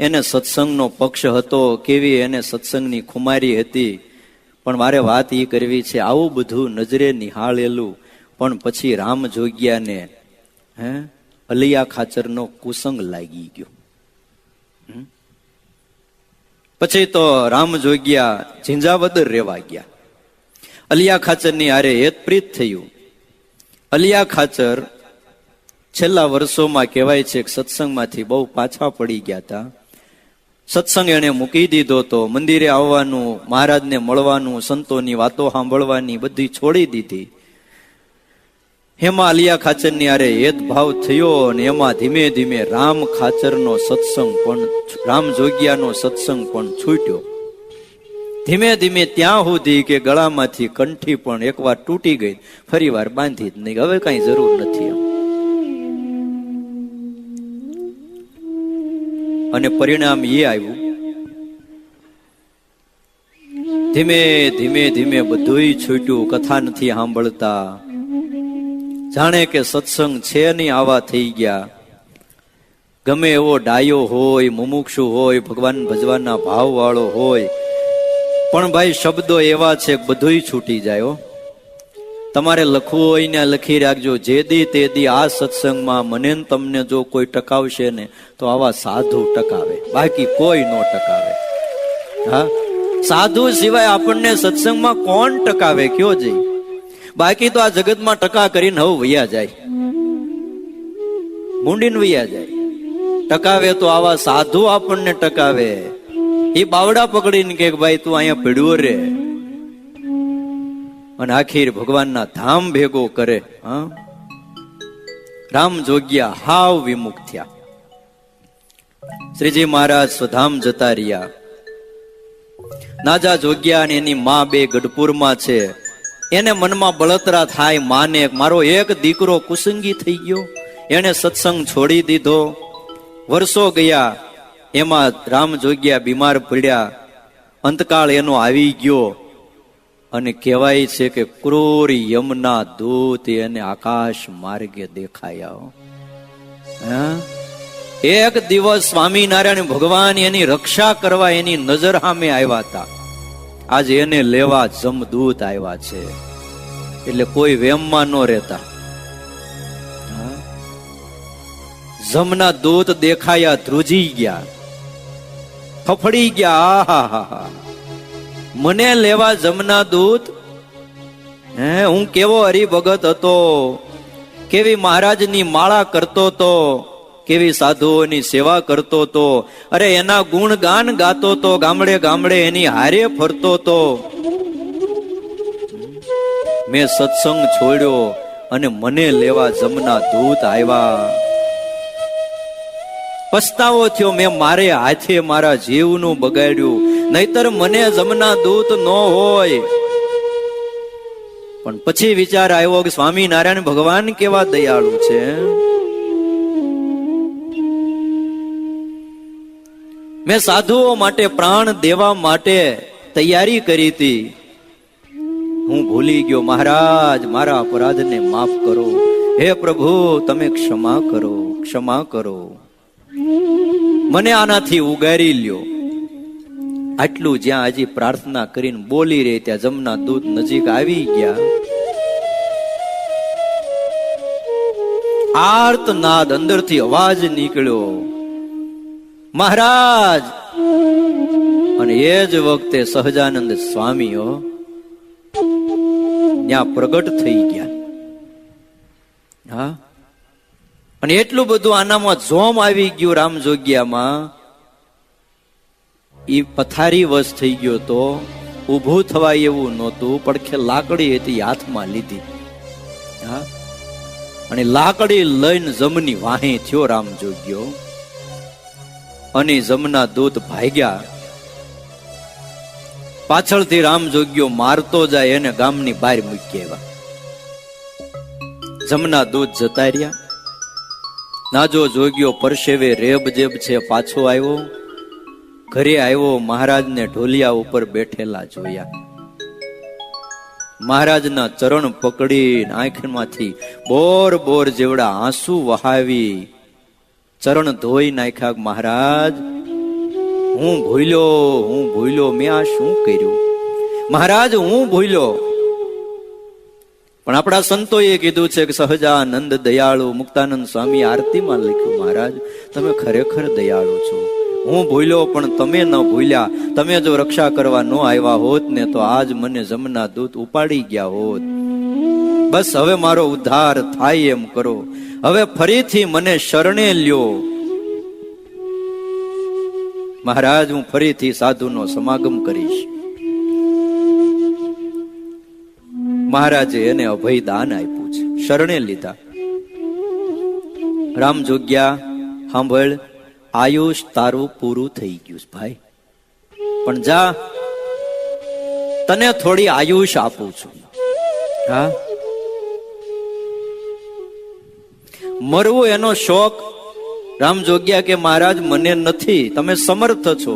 એને સત્સંગનો પક્ષ હતો, કેવી એને સત્સંગની ખુમારી હતી. પણ મારે વાત એ કરવી છે, આવું બધું નજરે નિહાળેલું પણ પછી રામ જોગ્યાને અલિયા ખાચરનો કુસંગ લાગી ગયો. પછી તો રામ જોગ્યા ઝીંઝાવદર રહેવા ગયા. અલિયા ખાચરની હારે હેતપ્રીત થયું. અલિયા ખાચર છેલ્લા વર્ષોમાં કહેવાય છે કે સત્સંગમાંથી બહુ પાછા પડી ગયા હતા. સત્સંગ એને મૂકી દીધો તો, મંદિરે આવવાનું, મહારાજને મળવાનું, સંતોની વાતો સાંભળવાની બધી છોડી દીધી. એમાં અલિયા ખાચરની હારે હેતભાવ થયો અને એમાં ધીમે ધીમે રામ ખાચરનો સત્સંગ પણ, રામ જોગ્યાનો સત્સંગ પણ છૂટ્યો. ધીમે ધીમે ત્યાં સુધી કે ગળામાંથી કંઠી પણ એકવાર તૂટી ગઈ, ફરી વાર બાંધી જ નહીં, હવે કઈ જરૂર નથી. અને પરિણામ એ આવ્યું, ધીમે ધીમે ધીમે બધુંય છૂટ્યું. કથા નથી સાંભળતા, જાણે કે સત્સંગ છે નહીં આવા થઈ ગયા. ગમે એવો ડાયો હોય, મુમુક્ષુ હોય, ભગવાન ભજવાના ભાવ વાળો હોય, પણ ભાઈ શબ્દો એવા છે કે બધુંય છૂટી જાય. તમારે લખવું હોય ને લખી રાખજો, જે દી તે દી આ સત્સંગમાં મને તમને જો કોઈ ટકાવશે ને તો આવા સાધુ ટકાવે, બાકી કોઈ નો ટકાવે. હા, સાધુ સિવાય આપણને સત્સંગમાં કોણ ટકાવે કયો જઈ? બાકી તો આ જગતમાં ટકા કરીને હવે વૈયા જાય, મૂંડીને વૈયા જાય. ટકાવે તો આવા સાધુ આપણને ટકાવે. એ બાવડા પકડીને કે ભાઈ તું અહીંયા પીડ્યો રે, અને આખીર ભગવાનના ધામ ભેગો કરે. હા, રામ જોગ્યા હાવ વિમુખ થયા. શ્રીજી મહારાજ સ્વધામ જતા રહ્યા. નાજા જોગ્યા અને એની માં બે ગઢપુરમાં છે. એને મનમાં બળતરા થાય, માને મારો એક દીકરો કુસંગી થઈ ગયો, એને સત્સંગ છોડી દીધો. વર્ષો ગયા, એમાં રામ જોગ્યા બીમાર પડ્યા. અંતકાળ એનો આવી ગયો અને કહેવાય છે કે ક્રૂર યમના દૂત એને આકાશ માર્ગે દેખાયા. એક દિવસ સ્વામિનારાયણ ભગવાન એની રક્ષા કરવા એની નજર સામે આવ્યા હતા. આજે એને લેવા જમદૂત આવ્યા છે. એટલે કોઈ વેમમાં ન રહેતા. જમના દૂત દેખાયા, ધ્રુજી ગયા, ફફડી ગયા. આહા, મને લેવા જમના દૂત? હું કેવો હરિભગત હતો, કેવી મહારાજની માળા કરતો તો, કેવી સાધુઓની સેવા કરતો તો, અરે એના ગુણગાન ગાતો તો, ગામડે ગામડે એની હારે ફરતો તો. મેં સત્સંગ છોડ્યો અને મને લેવા જમના દૂત આવ્યા. પસ્તાવો થયો, મેં મારે હાથે મારા જીવનું બગાડ્યું, નહીતર મને જમના દૂત ન હોય. પણ પછી વિચાર આવ્યો કે સ્વામિનારાયણ ભગવાન કેવા દયાળુ છે. મેં સાધુઓ માટે પ્રાણ દેવા માટે તૈયારી કરી હતી. હું ભૂલી ગયો. મહારાજ, મારા અપરાધને માફ કરો. હે પ્રભુ, તમે ક્ષમા કરો, ક્ષમા કરો. મને આનાથી ઉગારી લ્યો. આટલું જ્યાં હજી પ્રાર્થના કરીને બોલી રહી ત્યાં જમના દૂત નજીક આવી ગયા. આર્તનાદ અંદરથી અવાજ નીકળ્યો, મહારાજ. અને એ જ વખતે સહજાનંદ સ્વામીઓ ત્યાં પ્રગટ થઈ ગયા. હા, અને એટલું બધું આનામાં જોમ આવી ગયું રામજોગ્યામાં. ઈ પથારી વશ થઈ ગયો તો ઊભું થવાય એવું નહોતું. પડખે લાકડી હતી, હાથમાં લીધી. હા, અને લાકડી લઈને જમની વાહે થયો રામજોગ્યો. અને જમના દૂત ભાગ્યા. પાછળથી રામજોગ્યો મારતો જાય, એને ગામની બહાર મૂકી આવ્યા. જમના દૂત જતા રહ્યા. નાજો જોગ્યો પરસેવે રેબ જેબ છે, પાછો આવ્યો. ઘરે આવ્યો, મહારાજને ઢોલિયા ઉપર બેઠેલા જોયા. મહારાજના ચરણ પકડી આંખમાંથી બોર બોર જેવડા આંસુ વહાવી ચરણ ધોઈ નાખ્યા. મહારાજ, હું ભૂલ્યો, મેં આ શું કર્યું? મહારાજ, હું ભૂલ્યો. પણ આપણા સંતોએ કીધું છે કે સહજાનંદ દયાળુ, મુક્તાનંદ સ્વામી આરતીમાં લખ્યું, મહારાજ તમે ખરેખર દયાળુ છો. હું ભૂલ્યો, પણ તમે ન ભૂલ્યા. તમે જો રક્ષા કરવા ન આવ્યા હોત ને તો આજ મને જમના દૂત ઉપાડી ગયા હોત. બસ હવે મારો ઉદ્ધાર થાય એમ કરો. હવે ફરીથી મને શરણે લ્યો. મહારાજ, હું ફરીથી સાધુનો સમાગમ કરીશ. મહારાજે એને અભય દાન આપ્યું છે, શરણે લીધા. રામજોગ્યા, સાંભળ, આયુષ તારું પૂરું થઈ ગયું ભાઈ, પણ જા, તને થોડી આયુષ આપું છું. હા, મરવું એનો શોખ. રામજોગ્યા કે મહારાજ, મને નથી, તમે સમર્થ છો,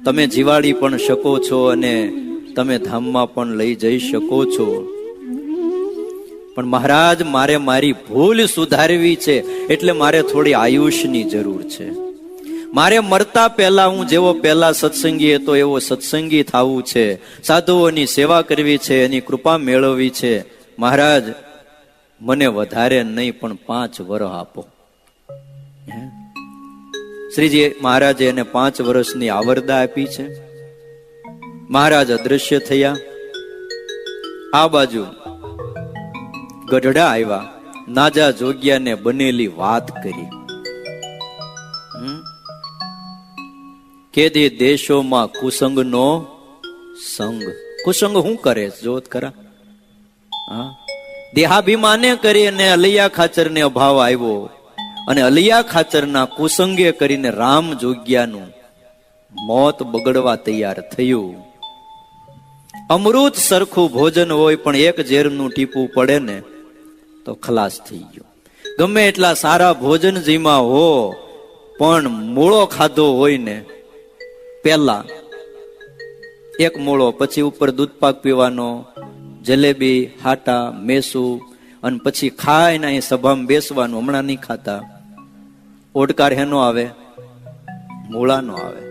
તમે જીવાડી પણ શકો છો અને તમે ધામમાં પણ લઈ જઈ શકો છો. પણ મહારાજ, મારે મારી ભૂલ સુધારવી છે, એટલે મારે થોડી આયુષની જરૂર છે. મારે મરતા પહેલા હું જેવો પહેલા સત્સંગી હતો એવો સત્સંગી થવું છે, સાધુઓની સેવા કરવી છે, એની કૃપા મેળવવી છે. મહારાજ, મને વધારે નહીં પણ 5 વર્ષ આપો. શ્રીજી મહારાજે એને 5 વર્ષની આવરદા આપી છે. મહારાજ અદ્રશ્ય થયા. આ બાજુ ગઢડા આવ્યા. નાજા જોગ્યાને બનેલી વાત કરી. કેદી દેશોમાં કુસંગનો સંગ. કુસંગ શું કરે જોત ખરા? હા, દેહાભિમાને કરીને અલૈયા ખાચરને અભાવ આવ્યો અને અલૈયા ખાચરના કુસંગે કરીને રામ જોગ્યાનું મોત બગડવા તૈયાર થયું. અમૃત સરખું ભોજન હોય પણ એક ઝેરનું ટીપું પડે ને તો ખલાસ થઈ ગયો. ગમે એટલા સારા ભોજન જેમાં હો પણ મૂળો ખાધો હોય ને, પેલા એક મૂળો, પછી ઉપર દૂધપાક પીવાનો, જલેબી, હાટા, મેસુ, અને પછી ખાઈને અહીં સભામાં બેસવાનું. હમણાં નહીં ખાતા, ઓડકાર હેનો આવે? મૂળાનો આવે.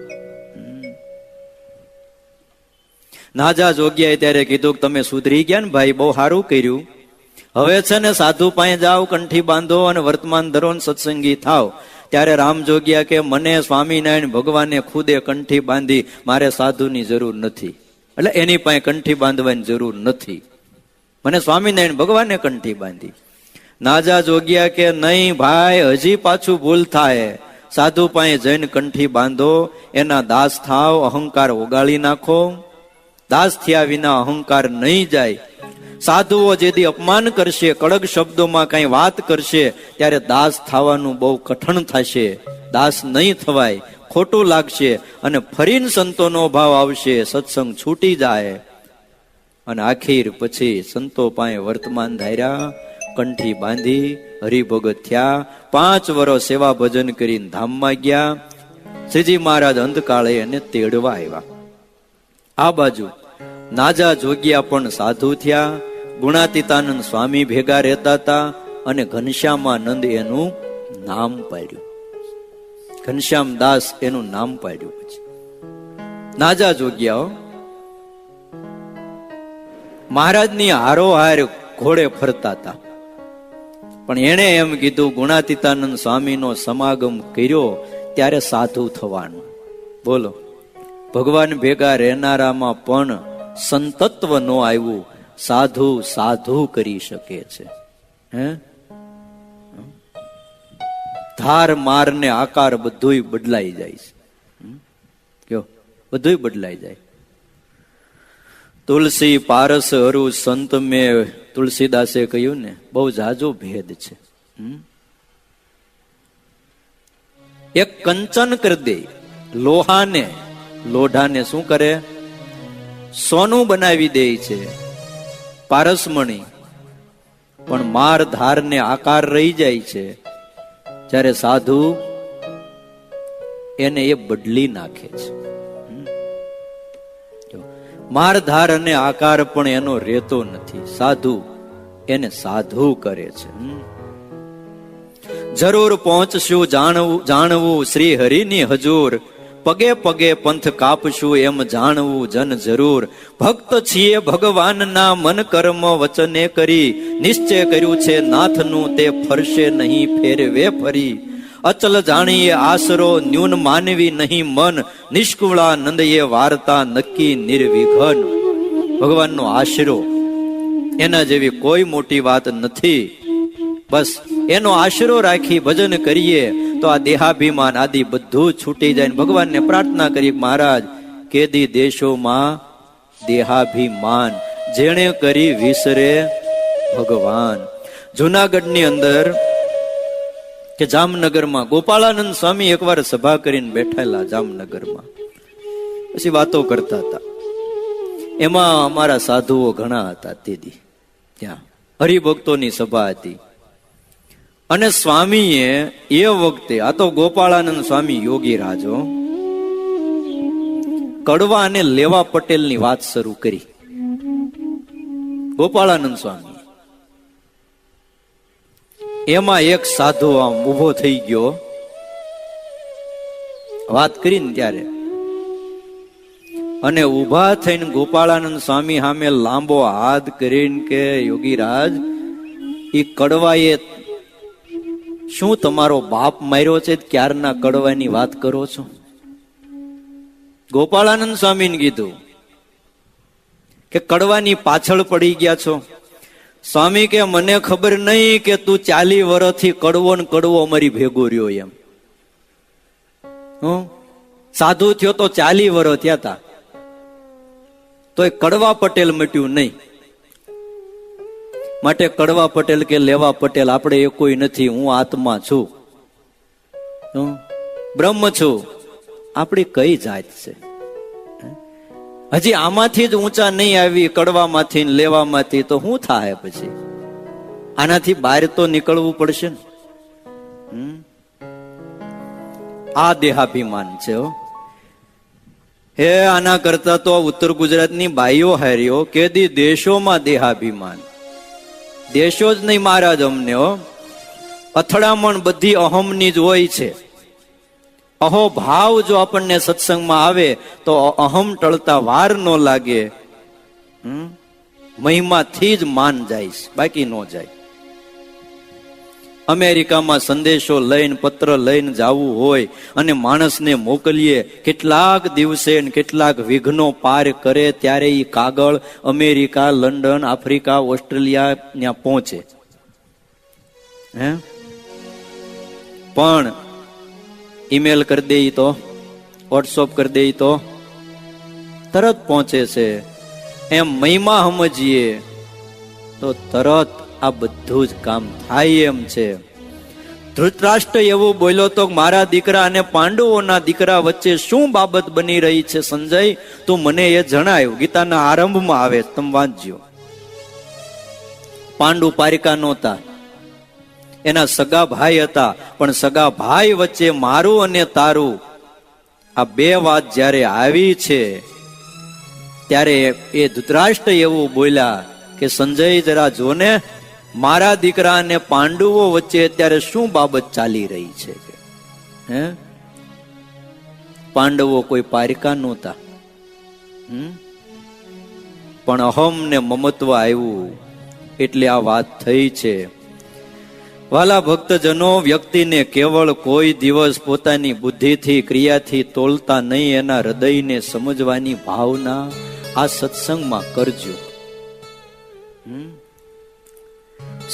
નાજા જોગ્યાએ ત્યારે કીધું કે તમે સુધરી ગયા ને ભાઈ, બહુ સારું કર્યું. હવે છે ને સાધુ પાસે જાઓ, કંઠી બાંધો અને વર્તમાન ધરો ને સત્સંગી થાવ. ત્યારે રામ જોગ્યા કે મને સ્વામિનારાયણ ભગવાને ખુદે કંઠી બાંધી, મારે સાધુની જરૂર નથી. એટલે એની પાસે કંઠી બાંધવાની જરૂર નથી, મને સ્વામિનારાયણ ભગવાને કંઠી બાંધી. નાજા જોગ્યા કે નહીં ભાઈ, હજી પાછું ભૂલ થાય. સાધુ પાસે જઈને કંઠી બાંધો, એના દાસ થાવ, અહંકાર ઓગાળી નાખો. દાસ થયા વિના અહંકાર નહીં જાય. સાધુઓ જેથી અપમાન કરશે, કડક શબ્દોમાં કઈ વાત કરશે, ત્યારે દાસ થવાનું બહુ કઠણ થશે. દાસ નહીં થવાય, ખોટું લાગશે અને ફરીને સંતોનો ભાવ આવશે, સત્સંગ છૂટી જાય. અને આખીર પછી સંતો પાસે વર્તમાન ધાર્યા, કંઠી બાંધી, હરિભગત થયા. 5 વર્ષ સેવા ભજન કરીને ધામમાં ગયા. શ્રીજી મહારાજ અંતકાળે એને તેડવા આવ્યા. આ બાજુ નાજા જોગ્યા પણ સાધુ થયા. ગુણાતીતાનંદ સ્વામી ભેગા રહેતા હતા અને ઘનશ્યામાનંદ એનું નામ પાડ્યું. ઘનશ્યામ દાસ એનું નામ પાડ્યું. પછી નાજા જોગ્યા મહારાજની હારોહાર ઘોડે ફરતા હતા. પણ એણે એમ કીધું, ગુણાતીતાનંદ સ્વામીનો સમાગમ કર્યો ત્યારે સાધુ થવાનું. બોલો, ભગવાન ભેગા રહેનારામાં પણ સંતત્વ ન આવ્યું, સાધુ સાધુ કરી શકે છે. હે, ધાર માર ને આકાર બધુંય બદલાઈ જાય છે. કયો? બધુંય બદલાઈ જાય. તુલસી પારસ હરુ સંત મેં, તુલસીદાસે કહ્યું ને, બહુ જાજો ભેદ છે. એક કંચન કરી દે, લોહાને લોઢાને શું કરે? સોનું બનાવી દે છે, પારસમણી. પણ માર ધાર ને આકાર રહી જાય છે. જ્યારે સાધુ એને એ બદલી નાખે છે. માર ધાર અને આકાર પણ એનો રહેતો નથી. સાધુ એને સાધુ કરે છે. જરૂર પહોંચશું જાણવું શ્રી હરિની હજૂર, પગે પગે પંથ કાપશું એમ જાણવું જન જરૂર. ભક્ત છીએ ભગવાનના મન કર્મ વચને કરી, નિશ્ચય કર્યું છે નાથનું તે ફરશે નહીં ફેરવે ફરી. અચલ જાણીએ આશરો ન્યૂન માનવી નહીં મન, નિષ્કુળાનંદ એ વાર્તા નક્કી નિર્વિઘન. ભગવાનનો આશરો એના જેવી કોઈ મોટી વાત નથી. બસ એનો આશરો રાખી ભજન કરીએ તો આ દેહાભિમાન આદિ બધું છૂટી જાય. ભગવાનને પ્રાર્થના કરીએ, મહારાજ કેદી દેશોમાં દેહાભિમાન જેણે કરી વિસરે ભગવાન. જુનાગઢની અંદર કે જામનગરમાં ગોપાળાનંદ સ્વામી એકવાર સભા કરીને બેઠેલા જામનગરમાં. પછી વાતો કરતા હતા. એમાં અમારા સાધુઓ ઘણા હતા. તેથી ત્યાં હરિભક્તોની સભા હતી. અને સ્વામીએ એ વખતે, આ તો ગોપાળાનંદ સ્વામી યોગી રાજો, કડવા અને લેવા પટેલની વાત શરૂ કરી. ગોપાળાનંદ સ્વામી એમાં એક સાધુ આમ ઉભો થઈ ગયો વાત કરીને ત્યારે, અને ઉભા થઈને ગોપાળાનંદ સ્વામી સામે લાંબો હાથ કરીને કે, યોગીરાજ, એ કડવાએ શું તમારો બાપ માર્યો છે? ક્યારના કડવાની વાત કરો છો? ગોપાળાનંદ સ્વામીને કીધું કે કડવાની પાછળ પડી ગયા છો. સ્વામી કે મને ખબર નહીં કે તું 40 વર્ષથી કડવો ને કડવો અમારી ભેગો રહ્યો એમ. સાધુ થયો તો 40 વર્ષ થયા હતા, તો એ કડવા પટેલ મટ્યું નહીં. માટે કડવા પટેલ કે લેવા પટેલ આપણે એ કોઈ નથી. હું આત્મા છું, બ્રહ્મ છું. આપણી કઈ જાત છે? હજી આમાંથી જ ઊંચા નહીં આવી, કડવામાંથી લેવામાંથી, તો શું થાય પછી? આનાથી બહાર તો નીકળવું પડશે ને. આ દેહાભિમાન છે. હે, આના કરતા તો ઉત્તર ગુજરાતની બાઈઓ હાર્યો કેદી દેશોમાં દેહાભિમાન. દેશો જ નહીં મહારાજ અમને અથડામણ બધી અહમની જ હોય છે. અહો ભાવ જો આપણને સત્સંગમાં આવે તો અહમ ટળતા વાર ન લાગે. મહિમાથી જ માન જાય, બાકી ન જાય. અમેરિકામાં સંદેશો લઈને પત્ર લઈને જવું હોય અને માણસને મોકલીએ, કેટલાક દિવસે કેટલાક વિઘ્નો પાર કરે ત્યારે એ કાગળ અમેરિકા, લંડન, આફ્રિકા, ઓસ્ટ્રેલિયા ત્યાં પહોંચે. પણ ઈમેલ કરી દે તો, વોટ્સઅપ કરી દે તો તરત પહોંચે છે. એમ મહિમા સમજીએ તો તરત આ બધું જ કામ થાય એમ છે. ધૃતરાષ્ટ્ર એવું બોલ્યો તો મારા દીકરા અને પાંડવોના દીકરા વચ્ચે શું બાબત બની રહી છે સંજય, તું મને એ જણાવ્યું. ગીતાના આરંભમાં આવે, તમે વાંચજો. પાંડુ પારિકા નહોતા, એના સગા ભાઈ હતા, પણ સગા ભાઈ વચ્ચે મારું અને તારું આ બે વાત જ્યારે આવી છે ત્યારે એ ધૃતરાષ્ટ્ર એવું બોલ્યા કે સંજય જરા જોને, મારા દીકરા અને પાંડવો વચ્ચે અત્યારે શું બાબત ચાલી રહી છે. પાંડવો કોઈ પારિકા નહોતા, પણ અહમ ને મમત્વ આવ્યું એટલે આ વાત થઈ છે. વાલા ભક્તજનો, વ્યક્તિને કેવળ કોઈ દિવસ પોતાની બુદ્ધિથી ક્રિયાથી તોલતા નહીં, એના હૃદયને સમજવાની ભાવના આ સત્સંગમાં કરજો.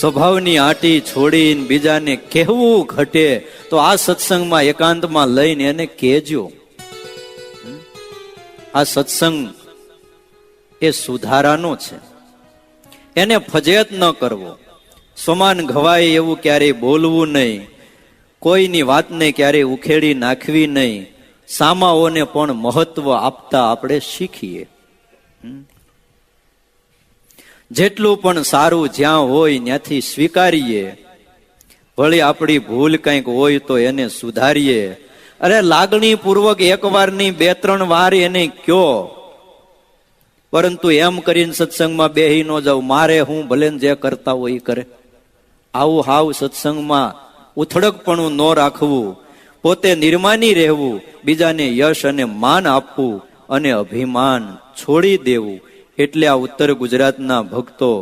સ્વભાવની આંટી છોડીને બીજાને કહેવું ઘટે તો આ સત્સંગમાં એકાંતમાં લઈને એને કહેજો. આ સત્સંગ એ સુધારાનો છે, એને ફજેત ન કરવો. સમાન ઘવાય એવું ક્યારેય બોલવું નહીં, કોઈની વાતને ક્યારેય ઉખેડી નાખવી નહીં. સામાઓને પણ મહત્વ આપતા આપણે શીખીએ. જેટલું પણ સારું જ્યાં હોય ત્યાંથી સ્વીકારીએ. વળી આપણી ભૂલ કંઈક હોય તો એને સુધારીએ. અરે લાગણી પૂર્વક એક વાર નહીં, 2-3 વાર એને કયો, પરંતુ એમ કરીને સત્સંગમાં બેહી ન જાવ, મારે હું ભલે જે કરતા હોય એ કરે. આવું હાવ સત્સંગમાં ઉથડકપણું ન રાખવું, પોતે નિર્માની રહેવું, બીજાને યશ અને માન આપવું અને અભિમાન છોડી દેવું. એટલે આ ઉત્તર ગુજરાતના ભક્તો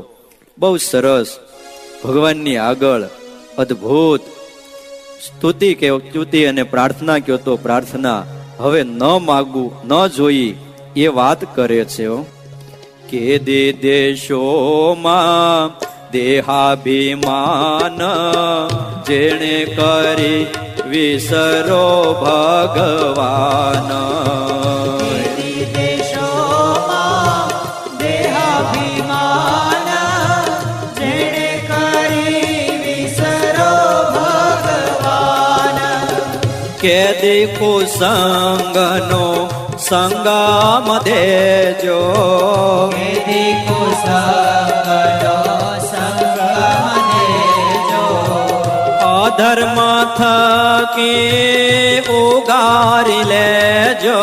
બહુ સરસ ભગવાનની આગળ અદ્ભુત સ્તુતિ અને પ્રાર્થના કયો તો પ્રાર્થના હવે ન માગવું ન જોઈ એ વાત કરે છે. કે દેશોમાં દેહાભિમાન જેણે કરી વિસરો ભગવાન. કે દેખો સંગનો સંગમ દેજો, કે દેખો સંગનો સંગમ દેજો. અધર્મ થકી ઉગારી લેજો,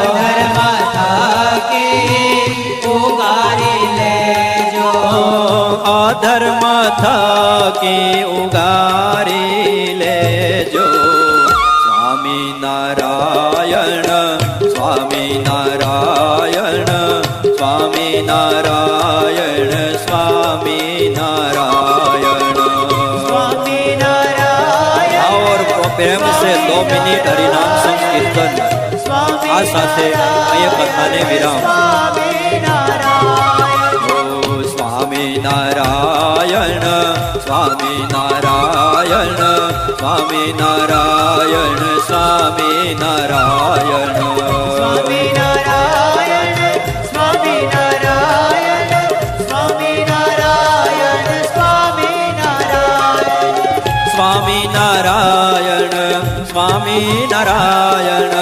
અધર્મ થકી ઉગારી લેજો. અધર્મ થકી ઉગારી લેજો. સ્વામિનારાયણ સ્વામિનારાયણ સ્વામિનારાયણ સ્વામિનારાયણ સ્વામિનારાયણ. और प्रेम से 2 मिनट हरिनाम संकीर्तन आ साथे अय कथाने विराम. સ્વામિનારાયણ સ્વામિનારાયણ સ્વામિનારાયણ સ્વામિનારાયણ સ્વામિનારાયણ સ્વામિનારાયણ સ્વામિનારાયણ સ્વામિનારાયણ સ્વામિનારાયણ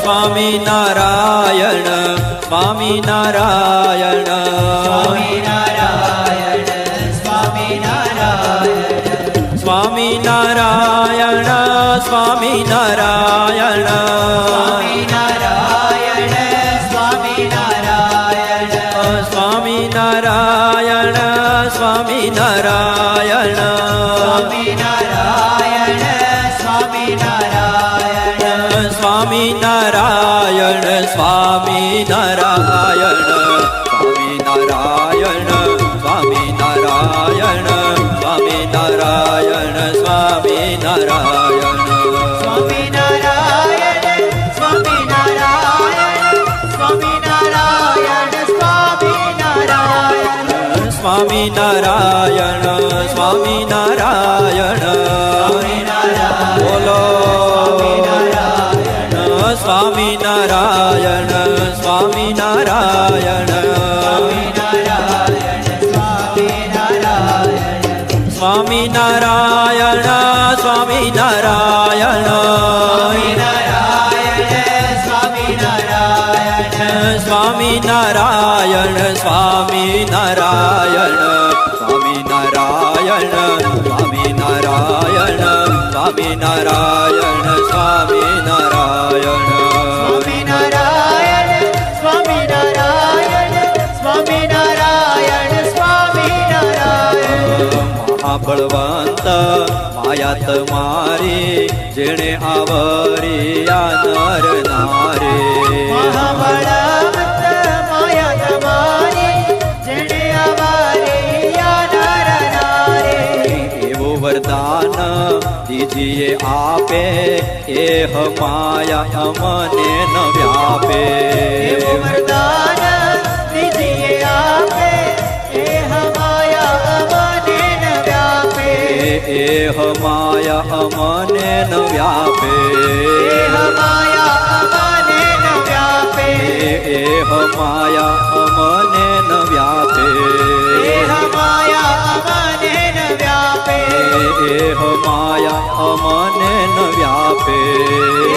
સ્વામિનારાયણ સ્વામિનારાયણ સ્વામિનારાયણ સ્વામિનારાયણ સ્વામિનારાયણ સ્વામિનારાયણ સ્વામિનારાયણ સ્વામિનારાયણ સ્વામિનારાયણ સ્વામિનારાયણ સ્વામિનારાયણ સ્વામિનારાયણ સ્વામિનારાયણ સ્વામિનારાયણ સ્વામિનારાયણ સ્વામિનારાયણ સ્વામિનારાયણ સ્વામિનારાયણ સ્વામિનારાયણ સ્વામિનારાયણ બોલો સ્વામિનારાયણ સ્વામિનારાયણ સ્વામિનારાયણ સ્વામિનારાયણ સ્વામિનારાયણ સ્વામિનારાયણ સ્વામિનારાયણ સ્વામિનારાયણ સ્વામિનારાયણ સ્વામિનારાયણ સ્વામિનારાયણ મહાબળવંત માયા તમારી જેણે આવરી આ નર નારી મહાબળવંત માયા તમારી જેણે આવરી આ નર નારી એવું વરદાન દીજીએ આપે એ હમાયા અમને ન વ્યાપે એવું વરદાન દીજીએ આપે એ હમાયા અમને ન વ્યાપે એ હમાયા અમને ન વ્યાપે એ હમાયા અમને ન વ્યાપે એ હમાયા અમને ન વ્યાપે એ હમાયા અમને ન વ્યાપે એ હમાયા અમને ન વ્યાપે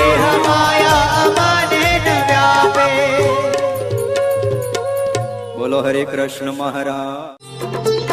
એ હમાયા અમને ન વ્યાપે. બોલો હરે કૃષ્ણ મહારાજ.